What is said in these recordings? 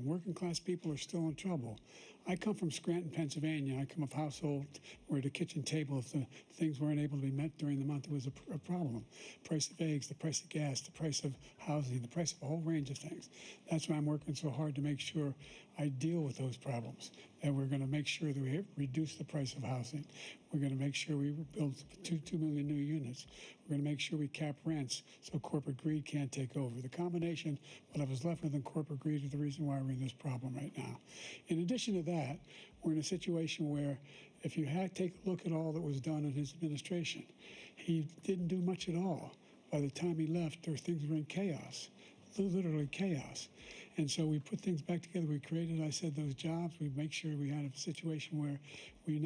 Working class people are still in trouble. I come from Scranton, Pennsylvania. I come of a household where the kitchen table, if the things weren't able to be met during the month, it was a problem. Price of eggs, the price of gas, the price of housing, the price of a whole range of things. That's why I'm working so hard to make sure I deal with those problems. And we're going to make sure that we reduce the price of housing. We're going to make sure we build 2 million new units. We're going to make sure we cap rents so corporate greed can't take over. The combination, what I was left with in corporate greed, is the reason why we're in this problem right now. In addition to that, we're in a situation where if you take a look at all that was done in his administration, he didn't do much at all. By the time he left, things were in chaos, literally chaos. And so we put things back together. We created, I said, those jobs. We make sure we had a situation where we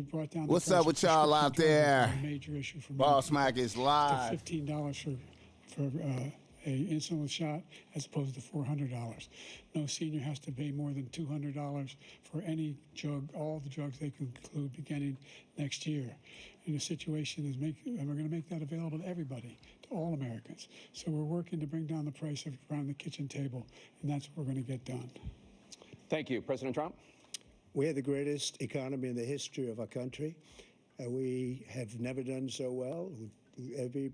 brought down. What's up with y'all out there? Major issue for BossMack is live. $15 for a insulin shot as opposed to $400. No senior has to pay more than $200 for any drug, all the drugs they can include beginning next year. And the situation is and we're going to make that available to everybody, to all Americans. So we're working to bring down the price around the kitchen table, and that's what we're going to get done. Thank you. President Trump? We have the greatest economy in the history of our country. We have never done so well.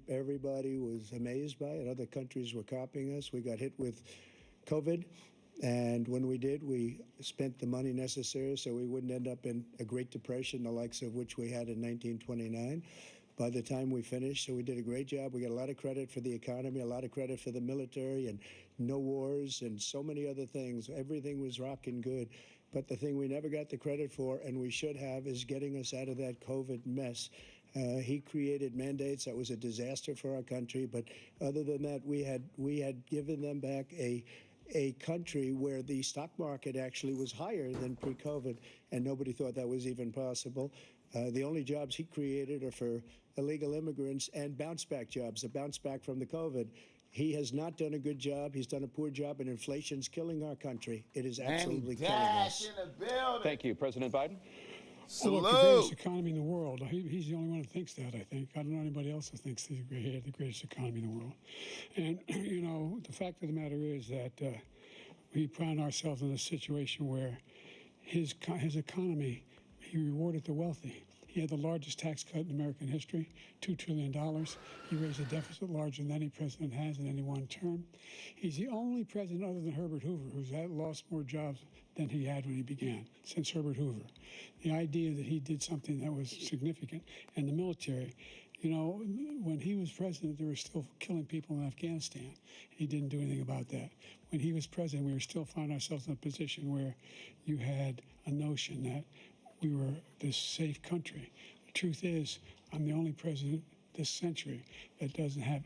Everybody was amazed by it. Other countries were copying us. We got hit with COVID, and when we did, we spent the money necessary so we wouldn't end up in a Great Depression, the likes of which we had in 1929. By the time we finished, so we did a great job. We got a lot of credit for the economy, a lot of credit for the military, and no wars, and so many other things. Everything was rocking good. But the thing we never got the credit for, and we should have, is getting us out of that COVID mess. He created mandates that was a disaster for our country. But other than that, we had given them back a country where the stock market actually was higher than pre-COVID, and nobody thought that was even possible. The only jobs he created are for illegal immigrants and bounce-back jobs, a bounce back from the COVID. He has not done a good job. He's done a poor job, and inflation's killing our country. It is absolutely killing us. In the building. Thank you. President Biden? Look, the greatest economy in the world. He's the only one who thinks that, I think. I don't know anybody else who thinks he had the greatest economy in the world. And, you know, the fact of the matter is that we found ourselves in a situation where his economy, he rewarded the wealthy. He had the largest tax cut in American history, $2 trillion. He raised a deficit larger than any president has in any one term. He's the only president other than Herbert Hoover who's lost more jobs than he had when he began, since Herbert Hoover. The idea that he did something that was significant, and the military, you know, when he was president, they were still killing people in Afghanistan. He didn't do anything about that. When he was president, we were still finding ourselves in a position where you had a notion that we were this safe country. The truth is, I'm the only president this century that doesn't have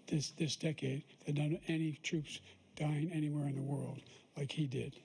this decade, that doesn't have any troops dying anywhere in the world like he did.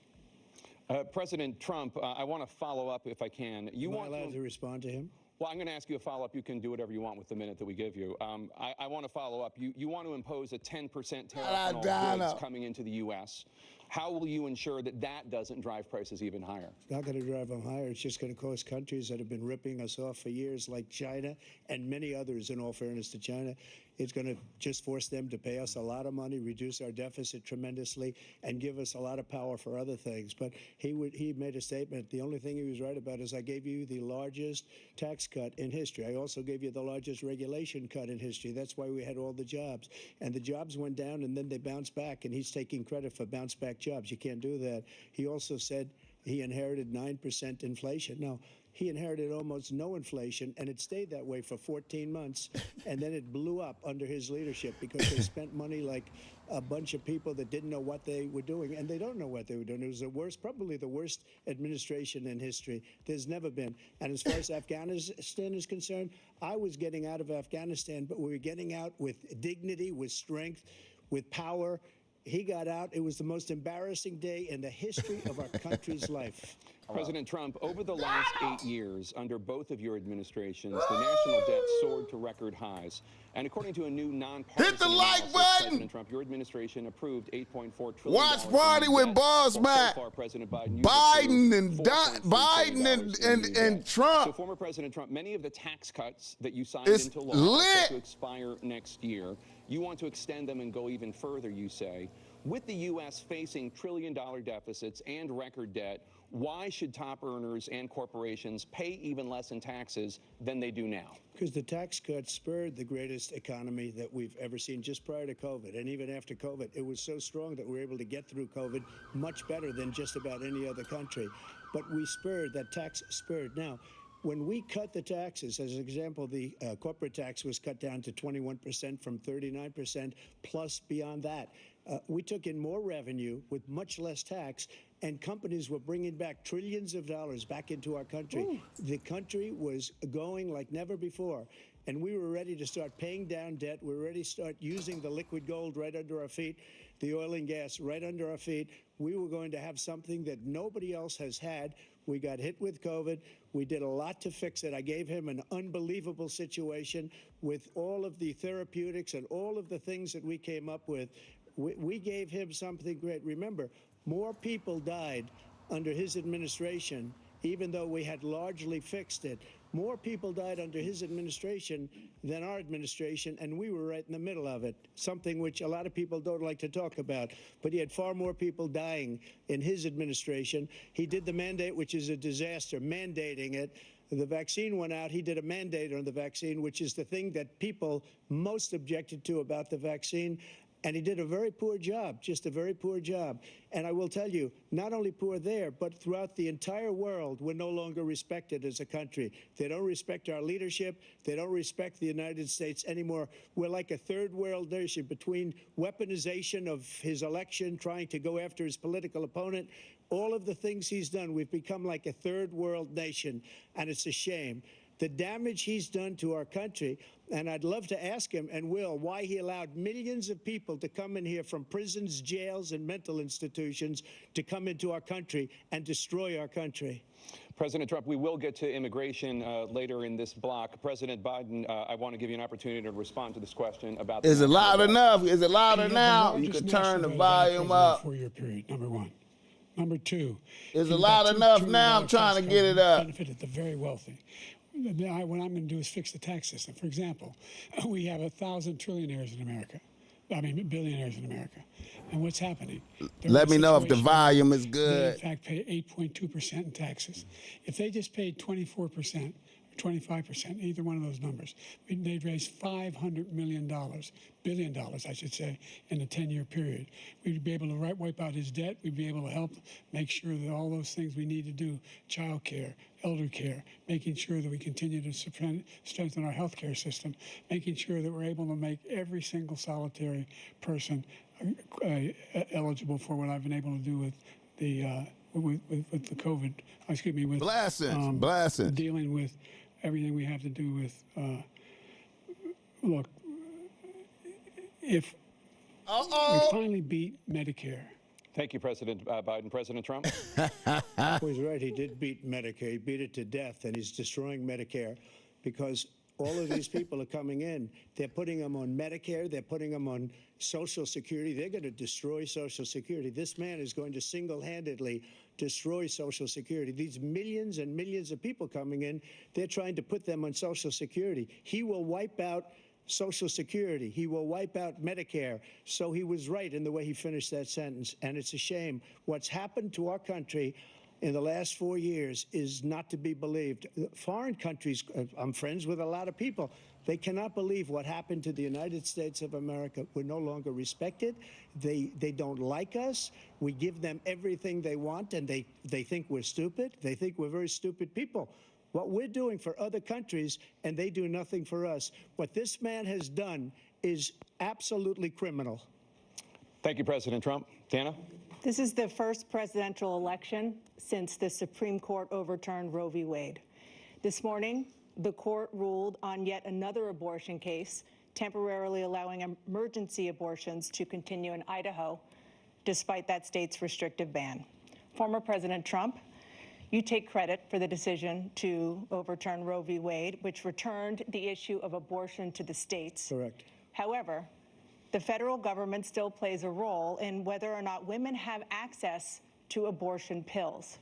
President Trump, I want to follow up if I can. Am I allowed to respond to him? Well, I'm going to ask you a follow-up. You can do whatever you want with the minute that we give you. I want to follow up. You want to impose a 10% tariff on all goods coming into the U.S. How will you ensure that that doesn't drive prices even higher? It's not going to drive them higher. It's just going to cost countries that have been ripping us off for years, like China and many others, in all fairness to China. It's going to just force them to pay us a lot of money, reduce our deficit tremendously, and give us a lot of power for other things. But he made a statement. The only thing he was right about is I gave you the largest tax cut in history. I also gave you the largest regulation cut in history. That's why we had all the jobs. And the jobs went down, and then they bounced back, and he's taking credit for bounce-back jobs. You can't do that. He also said he inherited 9% inflation. Now, he inherited almost no inflation, and it stayed that way for 14 months, and then it blew up under his leadership because they spent money like a bunch of people that didn't know what they were doing, and they don't know what they were doing. It was the worst, probably the worst administration in history. There's never been. And as far as Afghanistan is concerned, I was getting out of Afghanistan, but we were getting out with dignity, with strength, with power. He got out. It was the most embarrassing day in the history of our country's life. President Trump, over the last 8 years, under both of your administrations, the national debt soared to record highs. And according to a new nonpartisan Hit the like analysis, button! President Trump, your administration approved $8.4 trillion. Watch Party with BossMack. So far, President Biden, and Trump. So, former President Trump, many of the tax cuts that you signed into law are set to expire next year. You want to extend them and go even further, you say. With the U.S. facing trillion-dollar deficits and record debt, why should top earners and corporations pay even less in taxes than they do now? Because the tax cuts spurred the greatest economy that we've ever seen just prior to COVID. And even after COVID, it was so strong that we were able to get through COVID much better than just about any other country. But we spurred, that tax spurred. Now, when we cut the taxes, as an example, the corporate tax was cut down to 21% from 39%, plus beyond that. We took in more revenue with much less tax, and companies were bringing back trillions of dollars back into our country. Ooh. The country was going like never before, and we were ready to start paying down debt. We were ready to start using the liquid gold right under our feet, the oil and gas right under our feet. We were going to have something that nobody else has had. We got hit with COVID. We did a lot to fix it. I gave him an unbelievable situation with all of the therapeutics and all of the things that we came up with. We gave him something great. Remember, more people died under his administration, even though we had largely fixed it. More people died under his administration than our administration, and we were right in the middle of it, something which a lot of people don't like to talk about. But he had far more people dying in his administration. He did the mandate, which is a disaster, mandating it. The vaccine went out. He did a mandate on the vaccine, which is the thing that people most objected to about the vaccine. And he did a very poor job, just a very poor job. And I will tell you, not only poor there, but throughout the entire world, we're no longer respected as a country. They don't respect our leadership. They don't respect the United States anymore. We're like a third world nation between weaponization of his election, trying to go after his political opponent, all of the things he's done. We've become like a third world nation, and it's a shame. The damage he's done to our country, and I'd love to ask him, and will, why he allowed millions of people to come in here from prisons, jails, and mental institutions to come into our country and destroy our country. President Trump, we will get to immigration later in this block. President Biden, I want to give you an opportunity to respond to this question about... Is it loud enough? Is it louder now? You can turn the volume up. 4-year period, number one. Number two. Is it loud enough now? I'm trying to get it up. Benefited the very wealthy. What I'm going to do is fix the tax system. For example, we have 1,000 trillionaires in America. I mean, billionaires in America. And what's happening? Let me know if the volume is good. They, in fact, pay 8.2% in taxes. If they just paid 24%, 25%, either one of those numbers, they'd raise $500 million, billion dollars, I should say, in a 10-year period. We'd be able to wipe out his debt. We'd be able to help make sure that all those things we need to do, child care, elder care, making sure that we continue to strengthen our health care system, making sure that we're able to make every single solitary person eligible for what I've been able to do with the with the COVID, excuse me, with blessings, dealing with everything we have to do with, look, if we finally beat Medicare. Thank you, President Biden. President Trump? He's right. He did beat Medicare. He beat it to death, and he's destroying Medicare because all of these people are coming in. They're putting them on Medicare. They're putting them on Social Security. They're going to destroy Social Security. This man is going to single-handedly destroy Social Security. These millions and millions of people coming in, they're trying to put them on Social Security. He will wipe out Social Security. He will wipe out Medicare. So he was right in the way he finished that sentence. And it's a shame. What's happened to our country in the last 4 years is not to be believed. Foreign countries, I'm friends with a lot of people, they cannot believe what happened to the United States of America. We're no longer respected. They don't like us. We give them everything they want, and they think we're stupid. They think we're very stupid people. What we're doing for other countries, and they do nothing for us. What this man has done is absolutely criminal. Thank you, President Trump. Dana? This is the first presidential election since the Supreme Court overturned Roe v. Wade. This morning, the court ruled on yet another abortion case, temporarily allowing emergency abortions to continue in Idaho, despite that state's restrictive ban. Former President Trump, you take credit for the decision to overturn Roe v. Wade, which returned the issue of abortion to the states. Correct. However, the federal government still plays a role in whether or not women have access to abortion pills.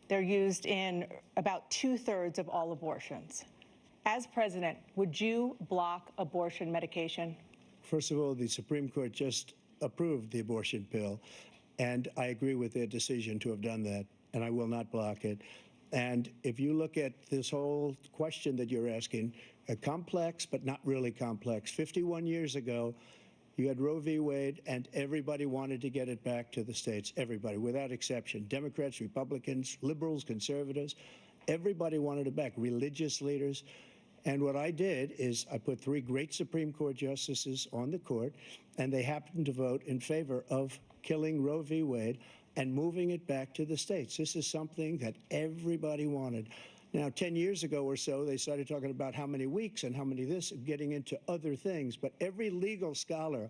They're used in about 2/3 of all abortions. As president, would you block abortion medication? First of all, the Supreme Court just approved the abortion pill, and I agree with their decision to have done that, and I will not block it. And if you look at this whole question that you're asking, complex but not really complex. 51 years ago, you had Roe v. Wade, and everybody wanted to get it back to the states. Everybody, without exception. Democrats, Republicans, liberals, conservatives, everybody wanted it back. Religious leaders. And what I did is I put 3 great Supreme Court justices on the court, and they happened to vote in favor of killing Roe v. Wade and moving it back to the states. This is something that everybody wanted. Now, 10 years ago or so, they started talking about how many weeks and how many this, getting into other things. But every legal scholar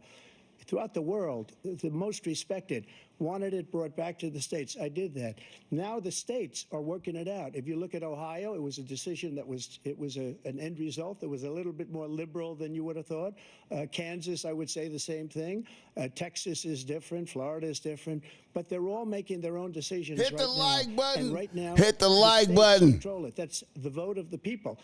throughout the world, the most respected, wanted it brought back to the states. I did that. Now the states are working it out. If you look at Ohio, it was a decision that was, an end result that was a little bit more liberal than you would have thought. Kansas, I would say the same thing. Texas is different. Florida is different. But they're all making their own decisions Hit right the now. like button. And right now, Hit the like states button. control it. That's the vote of the people.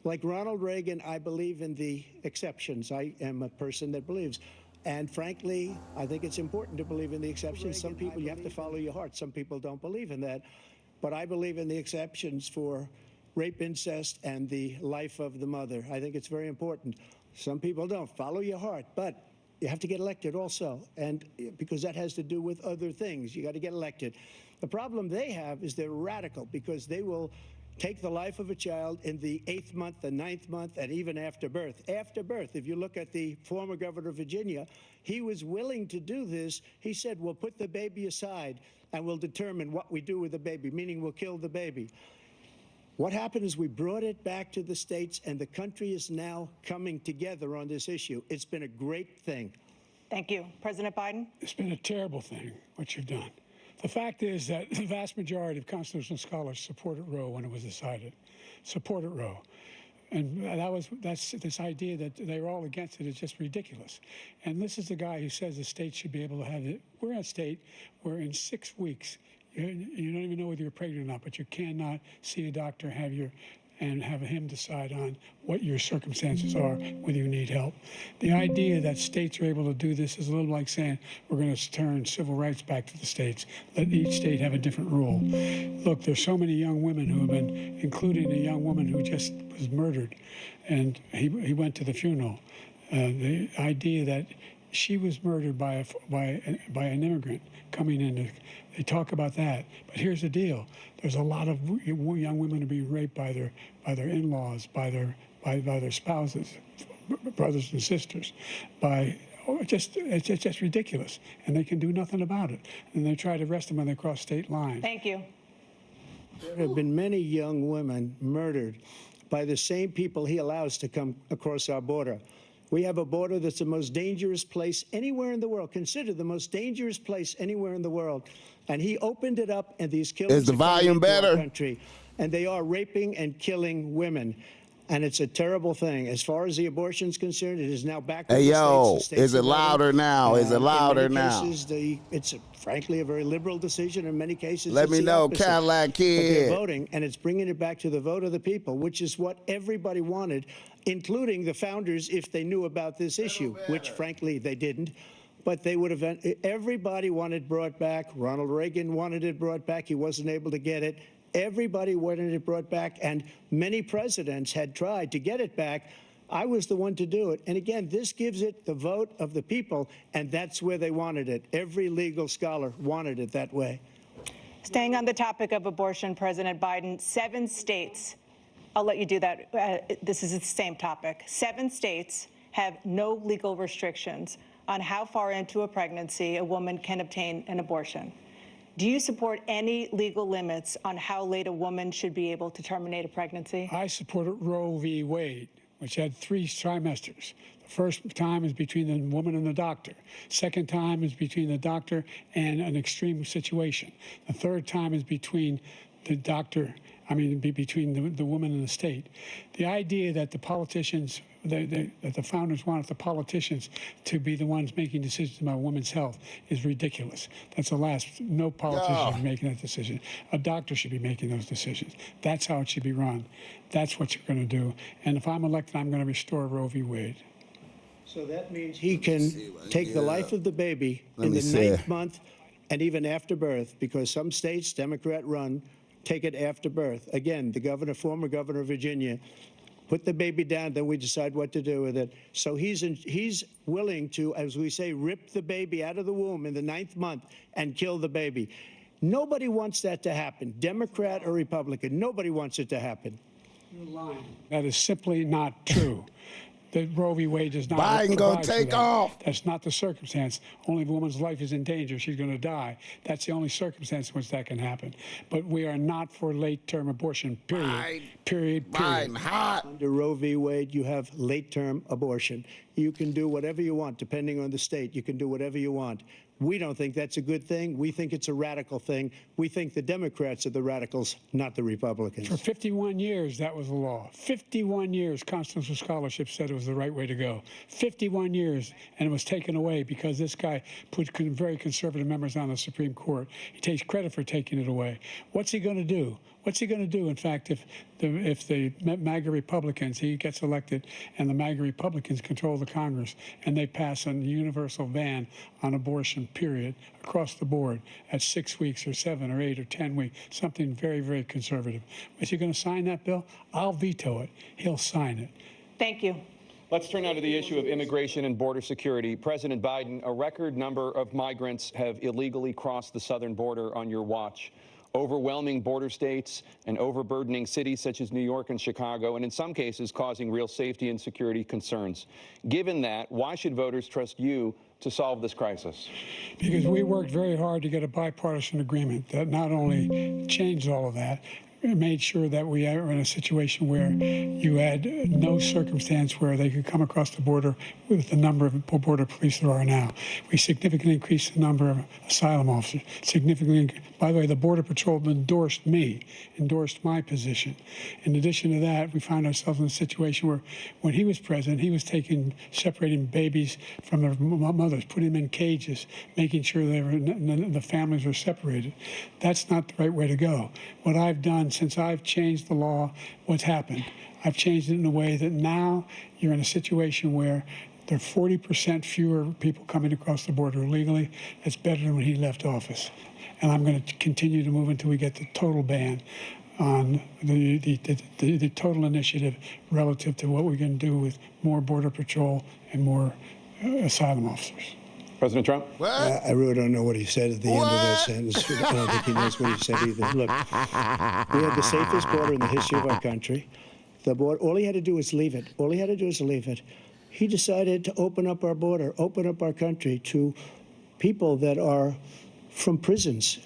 Like Ronald Reagan, I believe in the exceptions. I am a person that believes. And frankly, I think it's important to believe in the exceptions. Some people, you have to follow your heart. Some people don't believe in that. But I believe in the exceptions for rape, incest, and the life of the mother. I think it's very important. Some people don't. Follow your heart. But you have to get elected also. And because that has to do with other things. You got to get elected. The problem they have is they're radical because they will take the life of a child in the 8th month, the 9th month, and even after birth. After birth, if you look at the former governor of Virginia, he was willing to do this. He said, we'll put the baby aside and we'll determine what we do with the baby, meaning we'll kill the baby. What happened is we brought it back to the states, and the country is now coming together on this issue. It's been a great thing. Thank you. President Biden? It's been a terrible thing, what you've done. The fact is that the vast majority of constitutional scholars supported Roe when it was decided, supported Roe. And that's this idea that they were all against it is just ridiculous. And this is the guy who says the state should be able to have it. We're a state where in 6 weeks, you don't even know whether you're pregnant or not, but you cannot see a doctor, and have him decide on what your circumstances are, whether you need help. The idea that states are able to do this is a little like saying we're going to turn civil rights back to the states, let each state have a different rule. Look, there's so many young women who have been, including a young woman who just was murdered, and he went to the funeral. The idea that she was murdered by an immigrant coming in. They talk about that, but here's the deal: there's a lot of young women who are being raped by their in-laws, by their spouses, brothers and sisters, it's just ridiculous, and they can do nothing about it. And they try to arrest them when they cross state lines. Thank you. There have been many young women murdered by the same people he allows to come across our border. We have a border that's the most dangerous place anywhere in the world, considered the most dangerous place anywhere in the world. And he opened it up, and these killers Is the volume better? Country, and they are raping and killing women. And it's a terrible thing. As far as the abortion is concerned, it is now back to Hey, the yo, states. The states is it are voting. louder now? Is it louder in many now? Cases, it's frankly a very liberal decision. In many cases, Let it's me the know, opposite. Cadillac But Kid. they're voting, and it's bringing it back to the vote of the people, which is what everybody wanted, including the founders, if they knew about this issue, which frankly they didn't. But they would have, everybody wanted brought back. Ronald Reagan wanted it brought back. He wasn't able to get it. Everybody wanted it brought back, and many presidents had tried to get it back. I was the one to do it. And again, this gives it the vote of the people, and that's where they wanted it. Every legal scholar wanted it that way. Staying on the topic of abortion, President Biden, 7 states, I'll let you do that. This is the same topic. 7 states have no legal restrictions on how far into a pregnancy a woman can obtain an abortion. Do you support any legal limits on how late a woman should be able to terminate a pregnancy? I supported Roe v. Wade, which had 3 trimesters. The first time is between the woman and the doctor. Second time is between the doctor and an extreme situation. The third time is between the doctor, between the woman and the state. The idea that the politicians, that the founders wanted the politicians to be the ones making decisions about women's health is ridiculous. That's the last. No politician should be making that decision. A doctor should be making those decisions. That's how it should be run. That's what you're going to do. And if I'm elected, I'm going to restore Roe v. Wade. So that means he can take the life of the baby in the 9th month and even after birth, because some states, Democrat run, take it after birth. Again, the former governor of Virginia, put the baby down, then we decide what to do with it. So he's willing to, as we say, rip the baby out of the womb in the 9th month and kill the baby. Nobody wants that to happen, Democrat or Republican. Nobody wants it to happen. You're lying. That is simply not true. That Roe v. Wade does not. Biden gonna take off. That's not the circumstance. Only if a woman's life is in danger, she's going to die. That's the only circumstance in which that can happen. But we are not for late-term abortion. Period. Period. Biden hot. Under Roe v. Wade, you have late-term abortion. You can do whatever you want, depending on the state. You can do whatever you want. We don't think that's a good thing. We think it's a radical thing. We think the Democrats are the radicals, not the Republicans. For 51 years, that was the law. 51 years, constitutional scholarship said it was the right way to go. 51 years, and it was taken away because this guy put very conservative members on the Supreme Court. He takes credit for taking it away. What's he going to do? What's he going to do, in fact, if the MAGA Republicans, he gets elected, and the MAGA Republicans control the Congress, and they pass a universal ban on abortion, period, across the board at 6 weeks or 7 or 8 or 10 weeks, something very, very conservative. Is he going to sign that bill? I'll veto it. He'll sign it. Thank you. Let's turn now to the issue of immigration and border security. President Biden, a record number of migrants have illegally crossed the southern border on your watch. Overwhelming border states and overburdening cities such as New York and Chicago, and in some cases causing real safety and security concerns. Given that, why should voters trust you to solve this crisis? Because we worked very hard to get a bipartisan agreement that not only changed all of that, made sure that we are in a situation where you had no circumstance where they could come across the border with the number of border police there are now. We significantly increased the number of asylum officers. By the way, the Border Patrol endorsed my position. In addition to that, we found ourselves in a situation where when he was president, he was separating babies from their mothers, putting them in cages, making sure the families were separated. That's not the right way to go. What I've done since I've changed the law, what's happened? I've changed it in a way that now you're in a situation where there are 40% fewer people coming across the border illegally. That's better than when he left office. And I'm going to continue to move until we get the total ban on the total initiative relative to what we're going to do with more Border Patrol and more asylum officers. President Trump? I really don't know what he said at the end of that sentence. I don't think he knows what he said either. Look, we have the safest border in the history of our country. The border, all he had to do was leave it. All he had to do was leave it. He decided to open up our border, open up our country to people that are from prisons,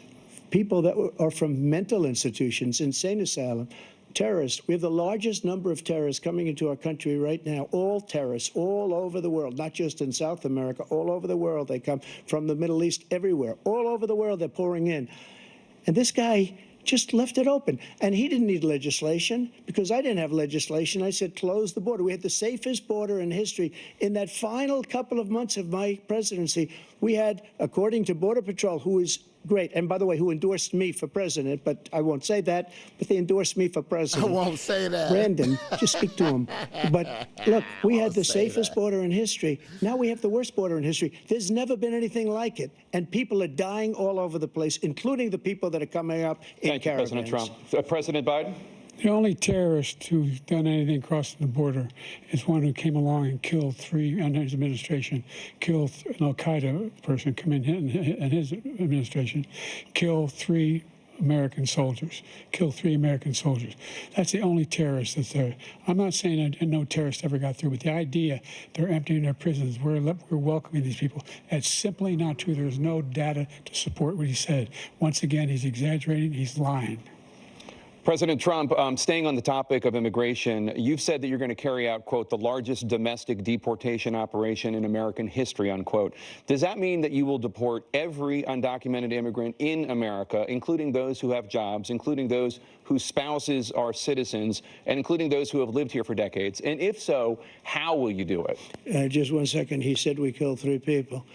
people that are from mental institutions, insane asylum, terrorists. We have the largest number of terrorists coming into our country right now, all terrorists, all over the world, not just in South America, all over the world. They come from the Middle East, everywhere. All over the world, they're pouring in. And this guy just left it open. And he didn't need legislation because I didn't have legislation. I said, close the border. We had the safest border in history. In that final couple of months of my presidency, we had, according to Border Patrol, who is great, and by the way, who endorsed me for president, but I won't say that, but they endorsed me for president. I won't say that. Brandon, just speak to him. But look, we had the safest border in history. Now we have the worst border in history. There's never been anything like it. And people are dying all over the place, including the people that are coming up in caravans. Thank you, President Trump. President Biden? The only terrorist who's done anything crossing the border is one who came along and killed three, under his administration, killed an Al-Qaeda person come in his administration, killed three American soldiers. That's the only terrorist that's there. I'm not saying no terrorist ever got through, but the idea they're emptying their prisons, we're welcoming these people, that's simply not true. There's no data to support what he said. Once again, he's exaggerating, he's lying. President Trump, staying on the topic of immigration, you've said that you're going to carry out, quote, the largest domestic deportation operation in American history, unquote. Does that mean that you will deport every undocumented immigrant in America, including those who have jobs, including those whose spouses are citizens, and including those who have lived here for decades? And if so, how will you do it? Just 1 second. He said we killed 3 people.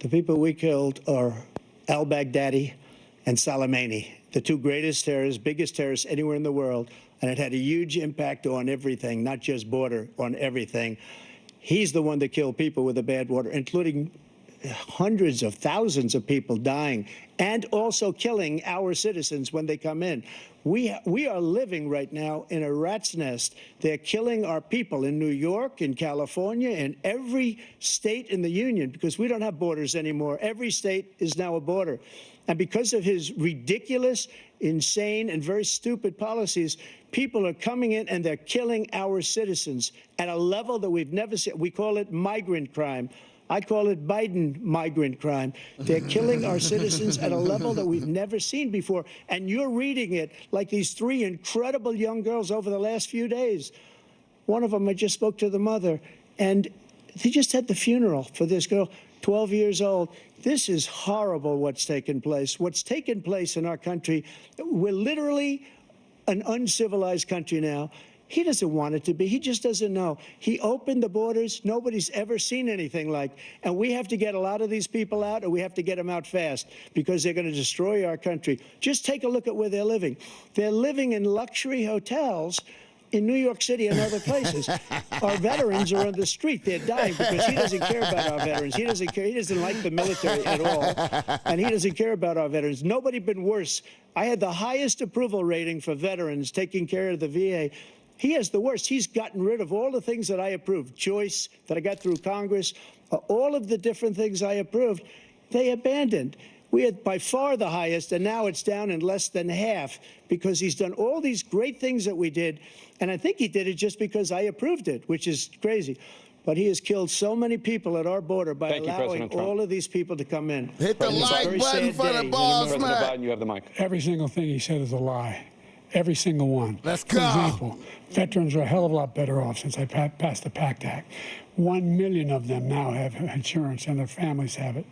The people we killed are al-Baghdadi and Soleimani, the 2 greatest terrorists, biggest terrorists anywhere in the world, and it had a huge impact on everything, not just border, on everything. He's the one that killed people with the bad water, including hundreds of thousands of people dying and also killing our citizens when they come in. We are living right now in a rat's nest. They're killing our people in New York, in California, in every state in the union, because we don't have borders anymore. Every state is now a border. And because of his ridiculous, insane, and very stupid policies, people are coming in and they're killing our citizens at a level that we've never seen. We call it migrant crime. I call it Biden migrant crime. They're killing our citizens at a level that we've never seen before. And you're reading it like these 3 incredible young girls over the last few days. One of them, I just spoke to the mother, and they just had the funeral for this girl, 12 years old. This is horrible what's taken place. What's taken place in our country, we're literally an uncivilized country now. He doesn't want it to be. He just doesn't know. He opened the borders. Nobody's ever seen anything like. And we have to get a lot of these people out, and we have to get them out fast, because they're going to destroy our country. Just take a look at where they're living. They're living in luxury hotels in New York City and other places. Our veterans are on the street. They're dying because he doesn't care about our veterans. He doesn't care. He doesn't like the military at all. And he doesn't care about our veterans. Nobody been worse. I had the highest approval rating for veterans taking care of the VA. He has the worst. He's gotten rid of all the things that I approved. Choice that I got through Congress, all of the different things I approved, they abandoned. We had by far the highest, and now it's down in less than half, because he's done all these great things that we did. And I think he did it just because I approved it, which is crazy. But he has killed so many people at our border by allowing all of these people to come in. Hit the like button for the boss, man. President Biden, you have the mic. Every single thing he said is a lie. Every single one. Let's go. For example, veterans are a hell of a lot better off since I passed the PACT Act. 1 million of them now have insurance, and their families have it.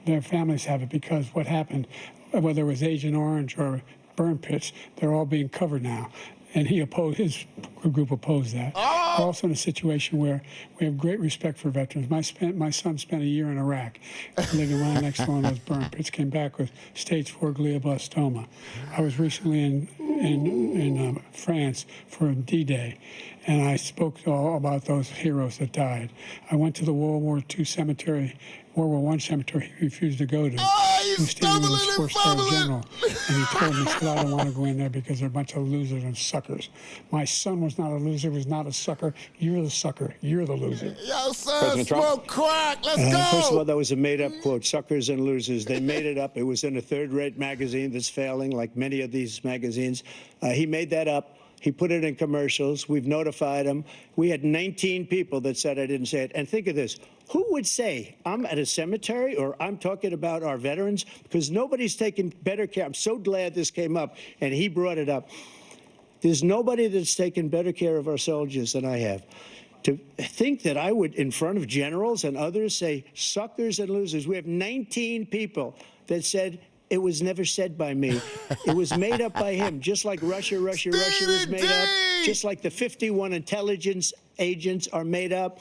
Their families have it because what happened, whether it was Agent Orange or burn pits, they're all being covered now. And he opposed, his group opposed that. Oh. We're also in a situation where we have great respect for veterans. My son spent a year in Iraq, living right next to one of those burn pits, came back with stage 4 glioblastoma. I was recently in France for D-Day, and I spoke all about those heroes that died. I went to the World War II cemetery, World War I cemetery he refused to go to. He was standing with his 4-star general, and he told me, he said, I don't want to go in there because they're a bunch of losers and suckers. My son was not a loser, was not a sucker. You're the sucker. You're the loser. Yo, son, smoke crack. Let's go. First of all, that was a made-up quote, suckers and losers. They made it up. It was in a third-rate magazine that's failing, like many of these magazines. He made that up. He put it in commercials. We've notified him. We had 19 people that said I didn't say it. And think of this. Who would say I'm at a cemetery or I'm talking about our veterans? Because nobody's taken better care. I'm so glad this came up, and he brought it up. There's nobody that's taken better care of our soldiers than I have. To think that I would, in front of generals and others, say suckers and losers. We have 19 people that said, it was never said by me. It was made up by him, just like Russia was made up, just like the 51 intelligence agents are made up,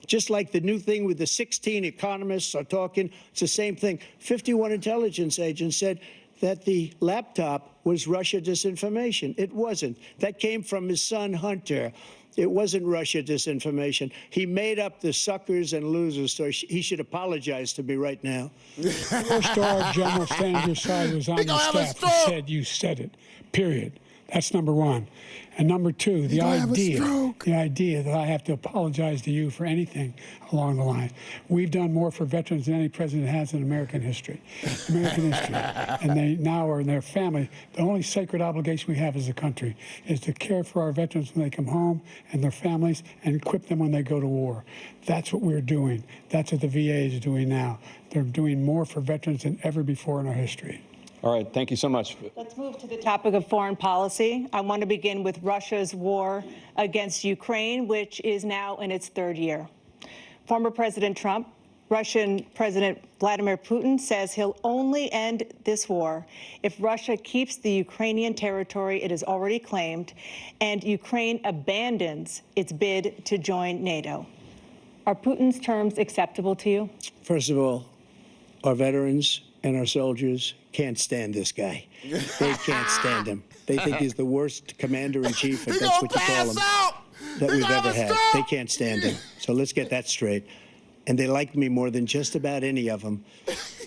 just like the new thing with the 16 economists are talking. It's the same thing. 51 intelligence agents said that the laptop was Russia disinformation. It wasn't. That came from his son, Hunter. It wasn't Russia disinformation. He made up the suckers and losers, so he should apologize to me right now. 4-star general standing at your side was on the staff and said you said it, period. That's number one. And number two, the idea that I have to apologize to you for anything along the line. We've done more for veterans than any president has in American history. And they now are in their family. The only sacred obligation we have as a country is to care for our veterans when they come home and their families and equip them when they go to war. That's what we're doing. That's what the VA is doing now. They're doing more for veterans than ever before in our history. All right, thank you so much. Let's move to the topic of foreign policy. I want to begin with Russia's war against Ukraine, which is now in its 3rd year. Former President Trump, Russian President Vladimir Putin says he'll only end this war if Russia keeps the Ukrainian territory it has already claimed and Ukraine abandons its bid to join NATO. Are Putin's terms acceptable to you? First of all, our veterans and our soldiers can't stand this guy. They can't stand him. They think he's the worst commander-in-chief, if that's what you call him. that we've ever had. They can't stand him. So let's get that straight. And they like me more than just about any of them.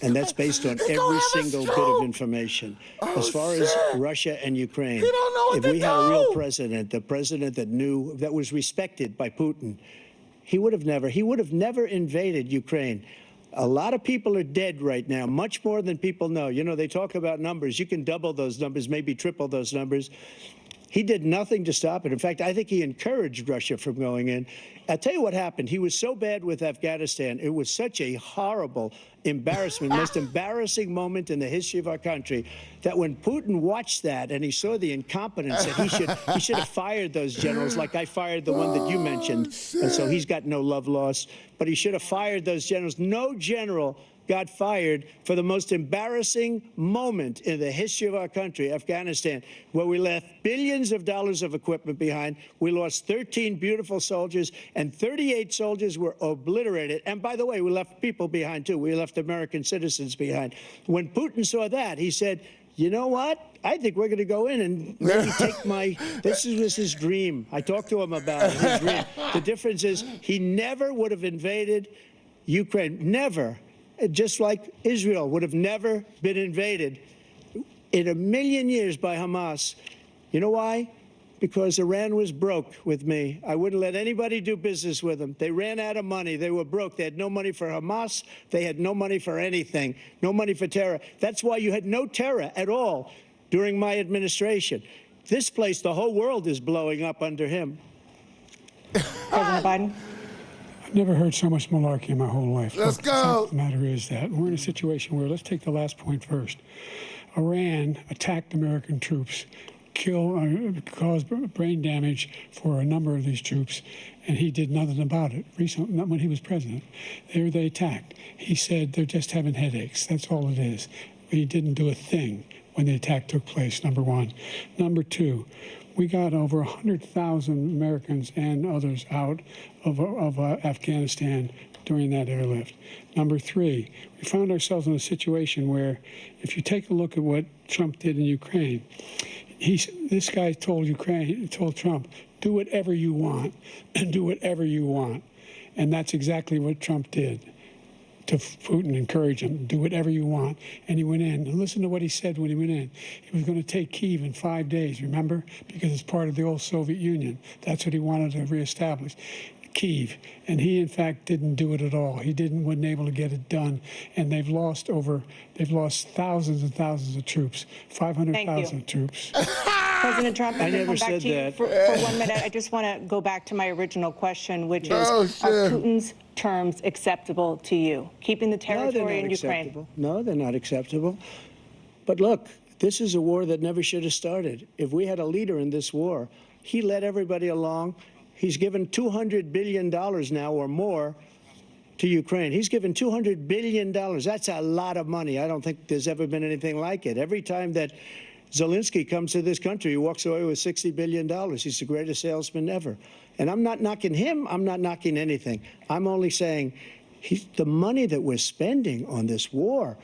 And that's based on every single bit of information. As far as Russia and Ukraine, if we had a real president, the president that knew, that was respected by Putin, he would have never invaded Ukraine. A lot of people are dead right now, much more than people know. You know, they talk about numbers. You can double those numbers, maybe triple those numbers. He did nothing to stop it. In fact, I think he encouraged Russia from going in. I'll tell you what happened. He was so bad with Afghanistan. It was such a horrible embarrassment, most embarrassing moment in the history of our country, that when Putin watched that and he saw the incompetence, that he should have fired those generals, like I fired the one that you mentioned. And so he's got no love lost. But he should have fired those generals. No general got fired for the most embarrassing moment in the history of our country, Afghanistan, where we left billions of dollars of equipment behind. We lost 13 beautiful soldiers, and 38 soldiers were obliterated. And by the way, we left people behind, too. We left American citizens behind. When Putin saw that, he said, you know what? I think we're going to go in and maybe take my, this was his dream. I talked to him about it, his dream. The difference is he never would have invaded Ukraine, never. Just like Israel would have never been invaded in a million years by Hamas. You know why? Because Iran was broke with me. I wouldn't let anybody do business with them. They ran out of money. They were broke. They had no money for Hamas. They had no money for anything, no money for terror. That's why you had no terror at all during my administration. This place, the whole world is blowing up under him. President Biden. Never heard so much malarkey in my whole life. Let's Look, go. The fact of the matter is that we're in a situation where, let's take the last point first. Iran attacked American troops, caused brain damage for a number of these troops, and he did nothing about it. Recently, not when he was president. They attacked. He said they're just having headaches. That's all it is. He didn't do a thing when the attack took place, number one. Number two, we got over 100,000 Americans and others out of Afghanistan during that airlift. Number three, we found ourselves in a situation where, if you take a look at what Trump did in Ukraine, this guy told Trump, do whatever you want, and do whatever you want. And that's exactly what Trump did to Putin, encourage him, do whatever you want. And he went in. And listen to what he said when he went in. He was going to take Kyiv in 5 days, remember? Because it's part of the old Soviet Union. That's what he wanted to reestablish. Kyiv, and he in fact didn't do it at all. He wasn't able to get it done, and they've lost thousands and thousands of troops, 500,000 troops. President Trump, I'm going to come back to you for 1 minute. I just want to go back to my original question, which is, are Putin's terms acceptable to you? Keeping the territory in Ukraine? No, they're not acceptable. But look, this is a war that never should have started. If we had a leader in this war, he led everybody along. He's given $200 billion now or more to Ukraine. He's given $200 billion. That's a lot of money. I don't think there's ever been anything like it. Every time that Zelensky comes to this country, he walks away with $60 billion. He's the greatest salesman ever. And I'm not knocking him. I'm not knocking anything. I'm only saying the money that we're spending on this war,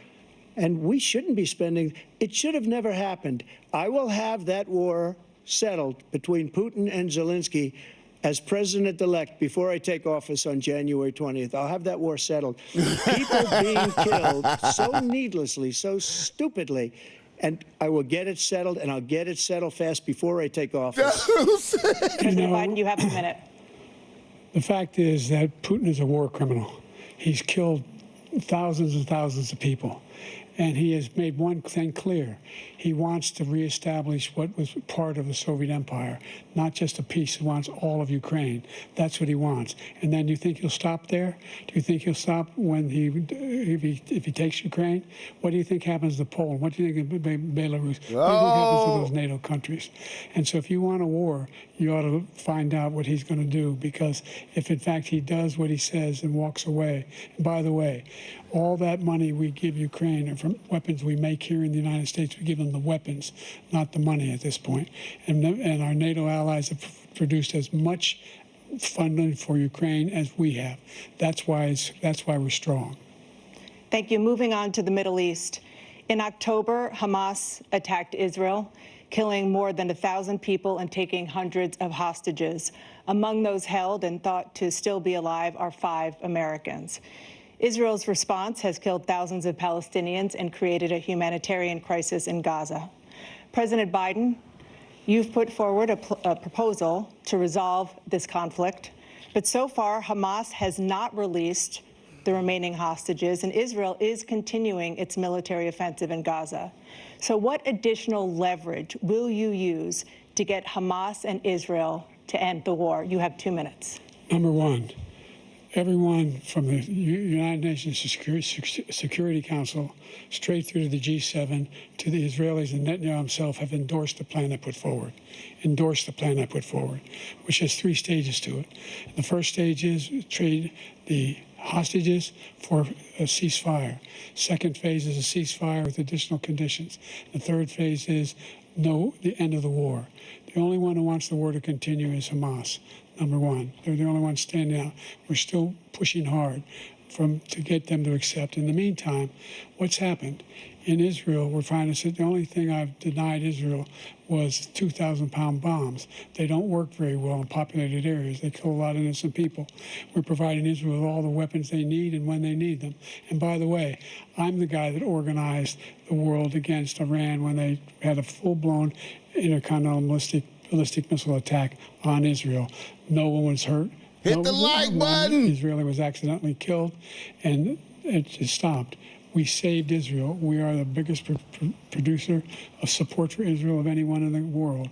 and we shouldn't be spending, it should have never happened. I will have that war settled between Putin and Zelensky as president-elect before I take office on January 20th. I'll have that war settled. People being killed so needlessly, so stupidly, and I will get it settled, and I'll get it settled fast before I take office. President Biden, you have a minute. The fact is that Putin is a war criminal. He's killed thousands and thousands of people. And he has made one thing clear. He wants to reestablish what was part of the Soviet Empire, not just a piece. He wants all of Ukraine. That's what he wants. And then you think he'll stop there? Do you think he'll stop when if he takes Ukraine? What do you think happens to Poland? What do you think of Belarus? What do you think happens to those NATO countries? And so if you want a war, you ought to find out what he's going to do, because if in fact he does what he says and walks away, and by the way, all that money we give Ukraine are from weapons we make here in the United States. We give them the weapons, not the money at this point. And our NATO allies have produced as much funding for Ukraine as we have. That's why we're strong. Thank you. Moving on to the Middle East. In October, Hamas attacked Israel, killing more than 1,000 people and taking hundreds of hostages. Among those held and thought to still be alive are 5 Americans. Israel's response has killed thousands of Palestinians and created a humanitarian crisis in Gaza. President Biden, you've put forward a proposal to resolve this conflict, but so far Hamas has not released the remaining hostages, and Israel is continuing its military offensive in Gaza. So what additional leverage will you use to get Hamas and Israel to end the war? You have 2 minutes. Number one, everyone from the United Nations Security Council straight through to the G7 to the Israelis and Netanyahu himself have endorsed the plan I put forward, which has 3 stages to it. The first stage is trade the hostages for a ceasefire. Second phase is a ceasefire with additional conditions. The third phase is the end of the war. The only one who wants the war to continue is Hamas, number one. They're the only ones standing out. We're still pushing hard to get them to accept. In the meantime, what's happened? In Israel, we're finding that the only thing I've denied Israel was 2,000-pound bombs. They don't work very well in populated areas. They kill a lot of innocent people. We're providing Israel with all the weapons they need and when they need them. And by the way, I'm the guy that organized the world against Iran when they had a full-blown intercontinental ballistic missile attack on Israel. No one was hurt. Hit the like button. Israeli was accidentally killed, and it just stopped. We saved Israel. We are the biggest producer of support for Israel of anyone in the world.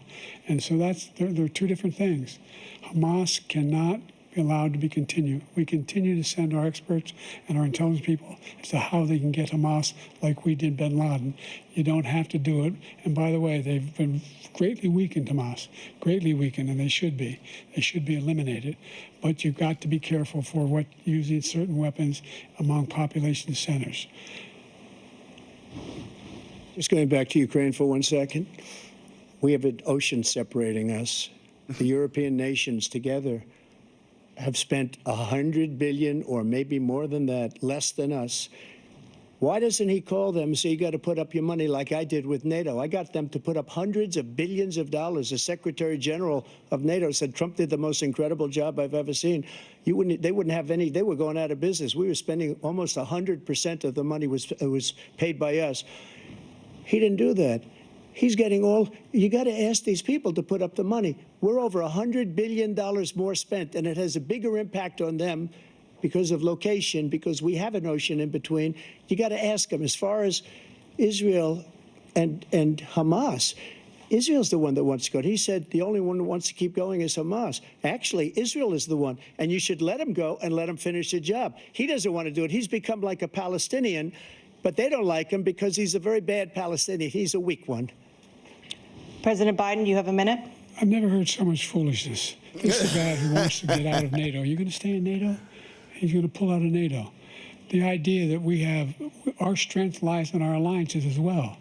And so there are 2 different things. Hamas cannot be allowed to be continued. We continue to send our experts and our intelligence people as to how they can get Hamas like we did bin Laden. You don't have to do it. And by the way, they've been greatly weakened, Hamas, greatly weakened, and they should be. They should be eliminated. But you've got to be careful for using certain weapons among population centers. Just going back to Ukraine for 1 second. We have an ocean separating us. The European nations together have spent $100 billion or maybe more than that, less than us. Why doesn't he call them and say, you got to put up your money like I did with NATO? I got them to put up hundreds of billions of dollars. The Secretary General of NATO said Trump did the most incredible job I've ever seen. They wouldn't have any. They were going out of business. We were spending almost 100% of the money was paid by us. He didn't do that. He's getting all. You got to ask these people to put up the money. We're over $100 billion more spent, and it has a bigger impact on them because of location, because we have an ocean in between. You got to ask them. As far as Israel and Hamas, Israel's the one that wants to go. He said the only one that wants to keep going is Hamas. Actually, Israel is the one, and you should let him go and let him finish the job. He doesn't want to do it. He's become like a Palestinian, but they don't like him because he's a very bad Palestinian. He's a weak one. President Biden, you have a minute. I've never heard so much foolishness. This is the guy who wants to get out of NATO. Are you going to stay in NATO? He's going to pull out of NATO. The idea that our strength lies in our alliances as well.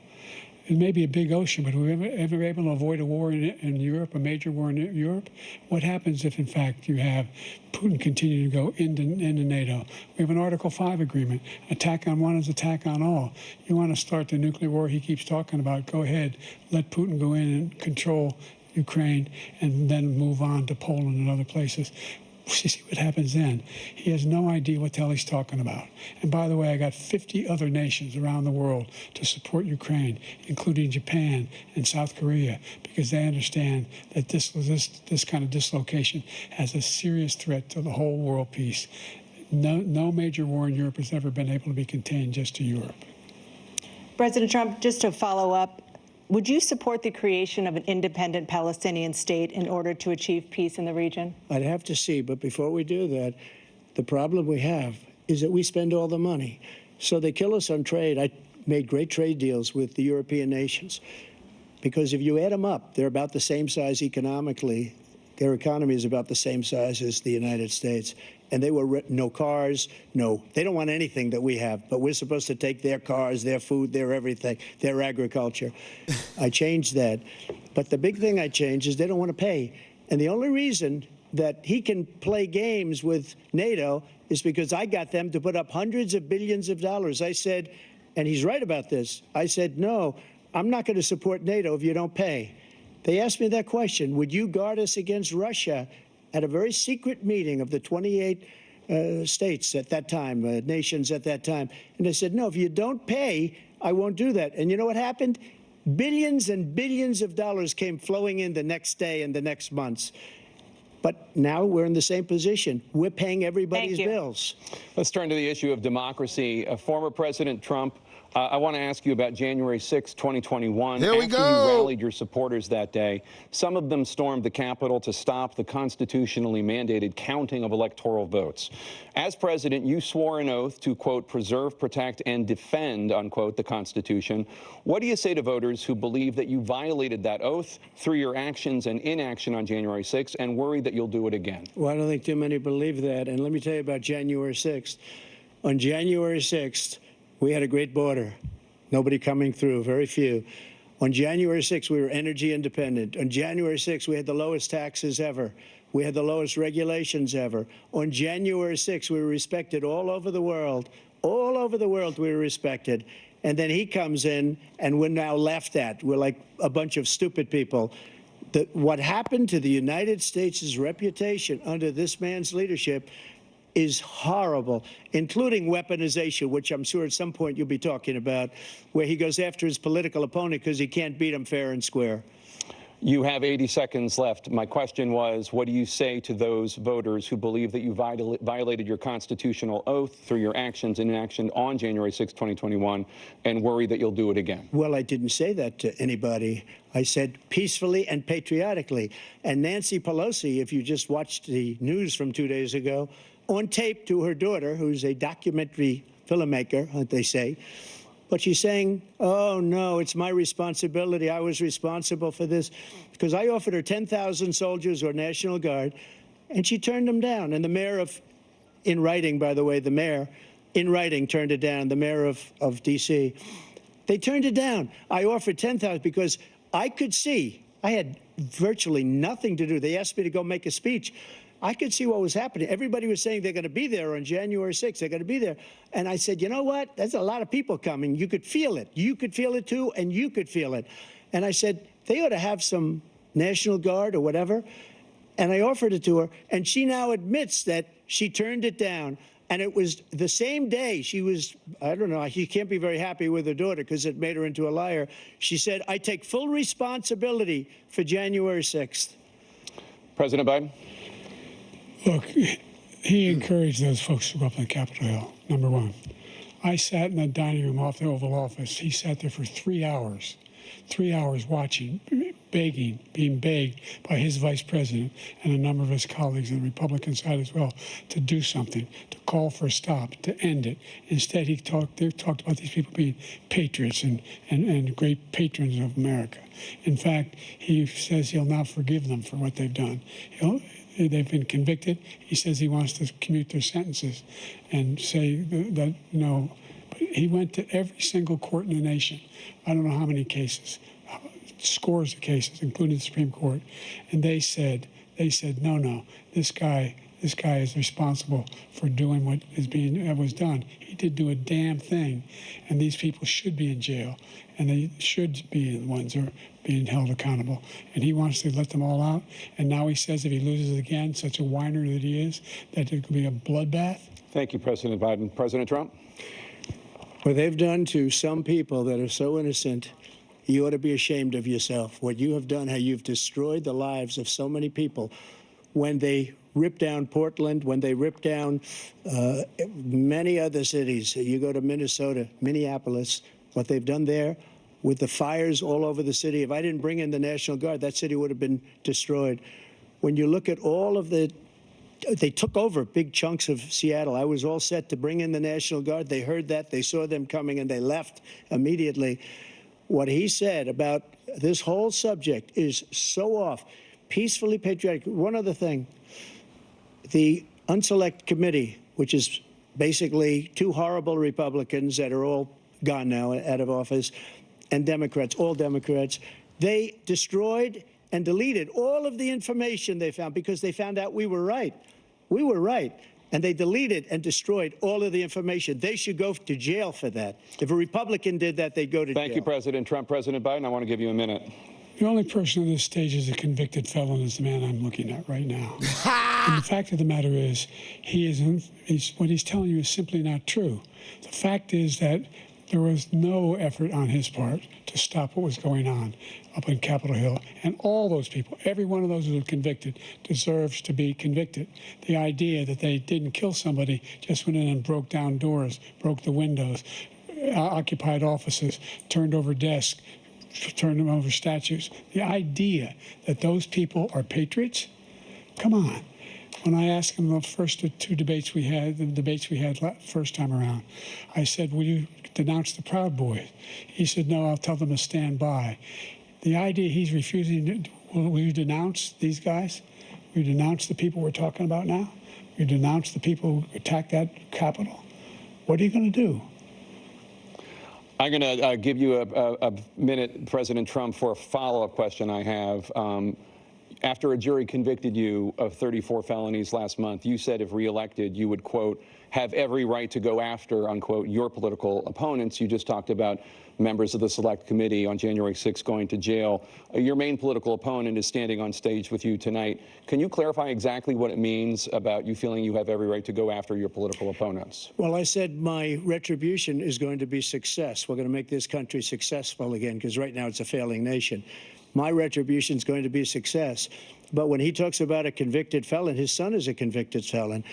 It may be a big ocean, but we're ever able to avoid a war in Europe, a major war in Europe? What happens if, in fact, you have Putin continue to go into NATO? We have an Article 5 agreement. Attack on one is attack on all. You want to start the nuclear war he keeps talking about, go ahead. Let Putin go in and control Ukraine and then move on to Poland and other places. See what happens then. He has no idea what the hell he's talking about. And by the way, I got 50 other nations around the world to support Ukraine, including Japan and South Korea, because they understand that this kind of dislocation has a serious threat to the whole world peace. No major war in Europe has ever been able to be contained just to Europe. President Trump, just to follow up, would you support the creation of an independent Palestinian state in order to achieve peace in the region? I'd have to see, but before we do that, the problem we have is that we spend all the money. So they kill us on trade. I made great trade deals with the European nations because if you add them up, they're about the same size economically. Their economy is about the same size as the United States. And they were no cars, they don't want anything that we have, but we're supposed to take their cars, their food, their everything, their agriculture. I changed that. But the big thing I changed is they don't want to pay. And the only reason that he can play games with NATO is because I got them to put up hundreds of billions of dollars. I said, and he's right about this. I said, no, I'm not going to support NATO if you don't pay. They asked me that question. Would you guard us against Russia at a very secret meeting of the 28 states at that time, nations at that time? And I said, no, if you don't pay, I won't do that. And you know what happened? Billions and billions of dollars came flowing in the next day and the next months. But now we're in the same position. We're paying everybody's bills. Let's turn to the issue of democracy. Former President Trump, I want to ask you about January 6, 2021. Here we go. After you rallied your supporters that day, some of them stormed the Capitol to stop the constitutionally mandated counting of electoral votes. As president, you swore an oath to, quote, preserve, protect, and defend, unquote, the Constitution. What do you say to voters who believe that you violated that oath through your actions and inaction on January 6th and worry that you'll do it again? Well, I don't think too many believe that. And let me tell you about January 6th. On January 6th, we had a great border. Nobody coming through, very few. On January 6th, we were energy independent. On January 6th, we had the lowest taxes ever. We had the lowest regulations ever. On January 6th, we were respected all over the world. All over the world, we were respected. And then he comes in, and we're now laughed at. We're like a bunch of stupid people. What happened to the United States' reputation under this man's leadership is horrible, including weaponization, which I'm sure at some point you'll be talking about, where he goes after his political opponent because he can't beat him fair and square. You have 80 seconds left. My question was, what do you say to those voters who believe that you violated your constitutional oath through your actions and inaction on January 6, 2021, and worry that you'll do it again? Well, I didn't say that to anybody. I said peacefully and patriotically. And Nancy Pelosi, if you just watched the news from 2 days ago, on tape to her daughter, who's a documentary filmmaker, they say, but she's saying, oh, no, it's my responsibility. I was responsible for this. Because I offered her 10,000 soldiers or National Guard, and she turned them down. And the mayor of, in writing, by the way, the mayor, in writing, turned it down, the mayor of D.C. They turned it down. I offered 10,000 because I could see, I had virtually nothing to do. They asked me to go make a speech. I could see what was happening. Everybody was saying they're going to be there on January 6th. They're going to be there. And I said, you know what? There's a lot of people coming. You could feel it. You could feel it, too, and you could feel it. And I said, they ought to have some National Guard or whatever. And I offered it to her. And she now admits that she turned it down. And it was the same day she was, I don't know, she can't be very happy with her daughter because it made her into a liar. She said, I take full responsibility for January 6th. President Biden? Look, he encouraged those folks to go up on Capitol Hill, number one. I sat in the dining room off the Oval Office. He sat there for 3 hours watching, begging, being begged by his vice president and a number of his colleagues on the Republican side as well to do something, to call for a stop, to end it. Instead, they talked about these people being patriots and great patrons of America. In fact, he says he'll now forgive them for what they've done. They've been convicted. He says he wants to commute their sentences and say that no. But he went to every single court in the nation. I don't know how many cases, scores of cases, including the Supreme Court. And they said, no, this guy is responsible for doing what was done. He didn't do a damn thing. And these people should be in jail. And they should be the ones who are being held accountable. And he wants to let them all out. And now he says if he loses again, such a whiner that he is, that it could be a bloodbath. Thank you, President Biden. President Trump? What they've done to some people that are so innocent, you ought to be ashamed of yourself. What you have done, how you've destroyed the lives of so many people. When they ripped down Portland, when they ripped down many other cities, you go to Minnesota, Minneapolis, what they've done there with the fires all over the city. If I didn't bring in the National Guard, that city would have been destroyed. When you look at all of they took over big chunks of Seattle. I was all set to bring in the National Guard. They heard that. They saw them coming, and they left immediately. What he said about this whole subject is so off. Peacefully patriotic. One other thing. The Unselect Committee, which is basically two horrible Republicans that are all gone now, out of office, and Democrats, all Democrats, they destroyed and deleted all of the information they found because they found out we were right. We were right. and they deleted and destroyed all of the information. They should go to jail for that. If a Republican did that, they'd go to jail. Thank you, President Trump. President Biden, I want to give you a minute. The only person on this stage is a convicted felon is the man I'm looking at right now. And the fact of the matter is, what he's telling you is simply not true. The fact is that there was no effort on his part to stop what was going on up in Capitol Hill. And all those people, every one of those who were convicted, deserves to be convicted. The idea that they didn't kill somebody, just went in and broke down doors, broke the windows, occupied offices, turned over desks, turned them over statues. The idea that those people are patriots? Come on. When I asked him the first two debates we had, first time around, I said, will you denounce the Proud Boys? He said, no, I'll tell them to stand by. The idea he's refusing, will you denounce these guys? Will you denounce the people we're talking about now? Will you denounce the people who attacked that Capitol? What are you going to do? I'm going to give you a minute, President Trump, for a follow-up question I have. After a jury convicted you of 34 felonies last month, you said if reelected, you would, quote, have every right to go after, unquote, your political opponents. You just talked about members of the Select Committee on January 6th going to jail. Your main political opponent is standing on stage with you tonight. Can you clarify exactly what it means about you feeling you have every right to go after your political opponents? Well, I said my retribution is going to be success. We're going to make this country successful again, because right now it's a failing nation. My retribution is going to be success. But when he talks about a convicted felon, his son is a convicted felon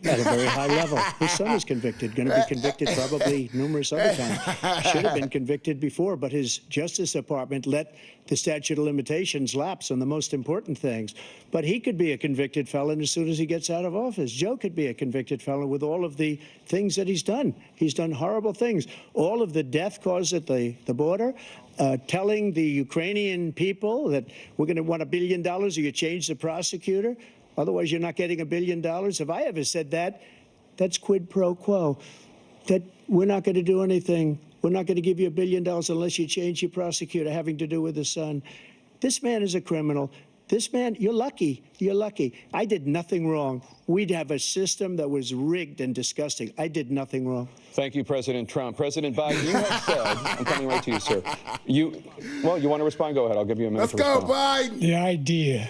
at a very high level. His son is convicted, going to be convicted probably numerous other times. Should have been convicted before, but his Justice Department let the statute of limitations lapse on the most important things. But he could be a convicted felon as soon as he gets out of office. Joe could be a convicted felon with all of the things that he's done. He's done horrible things. All of the death caused at the border, telling the Ukrainian people that we're going to want $1 billion or you change the prosecutor. Otherwise, you're not getting $1 billion. If I ever said that, that's quid pro quo. That we're not going to do anything. We're not going to give you $1 billion unless you change your prosecutor having to do with the son. This man is a criminal. This man, you're lucky. You're lucky. I did nothing wrong. We'd have a system that was rigged and disgusting. I did nothing wrong. Thank you, President Trump. President Biden, you have said, I'm coming right to you, sir. You want to respond? Go ahead. I'll give you a minute. Let's go, Biden. The idea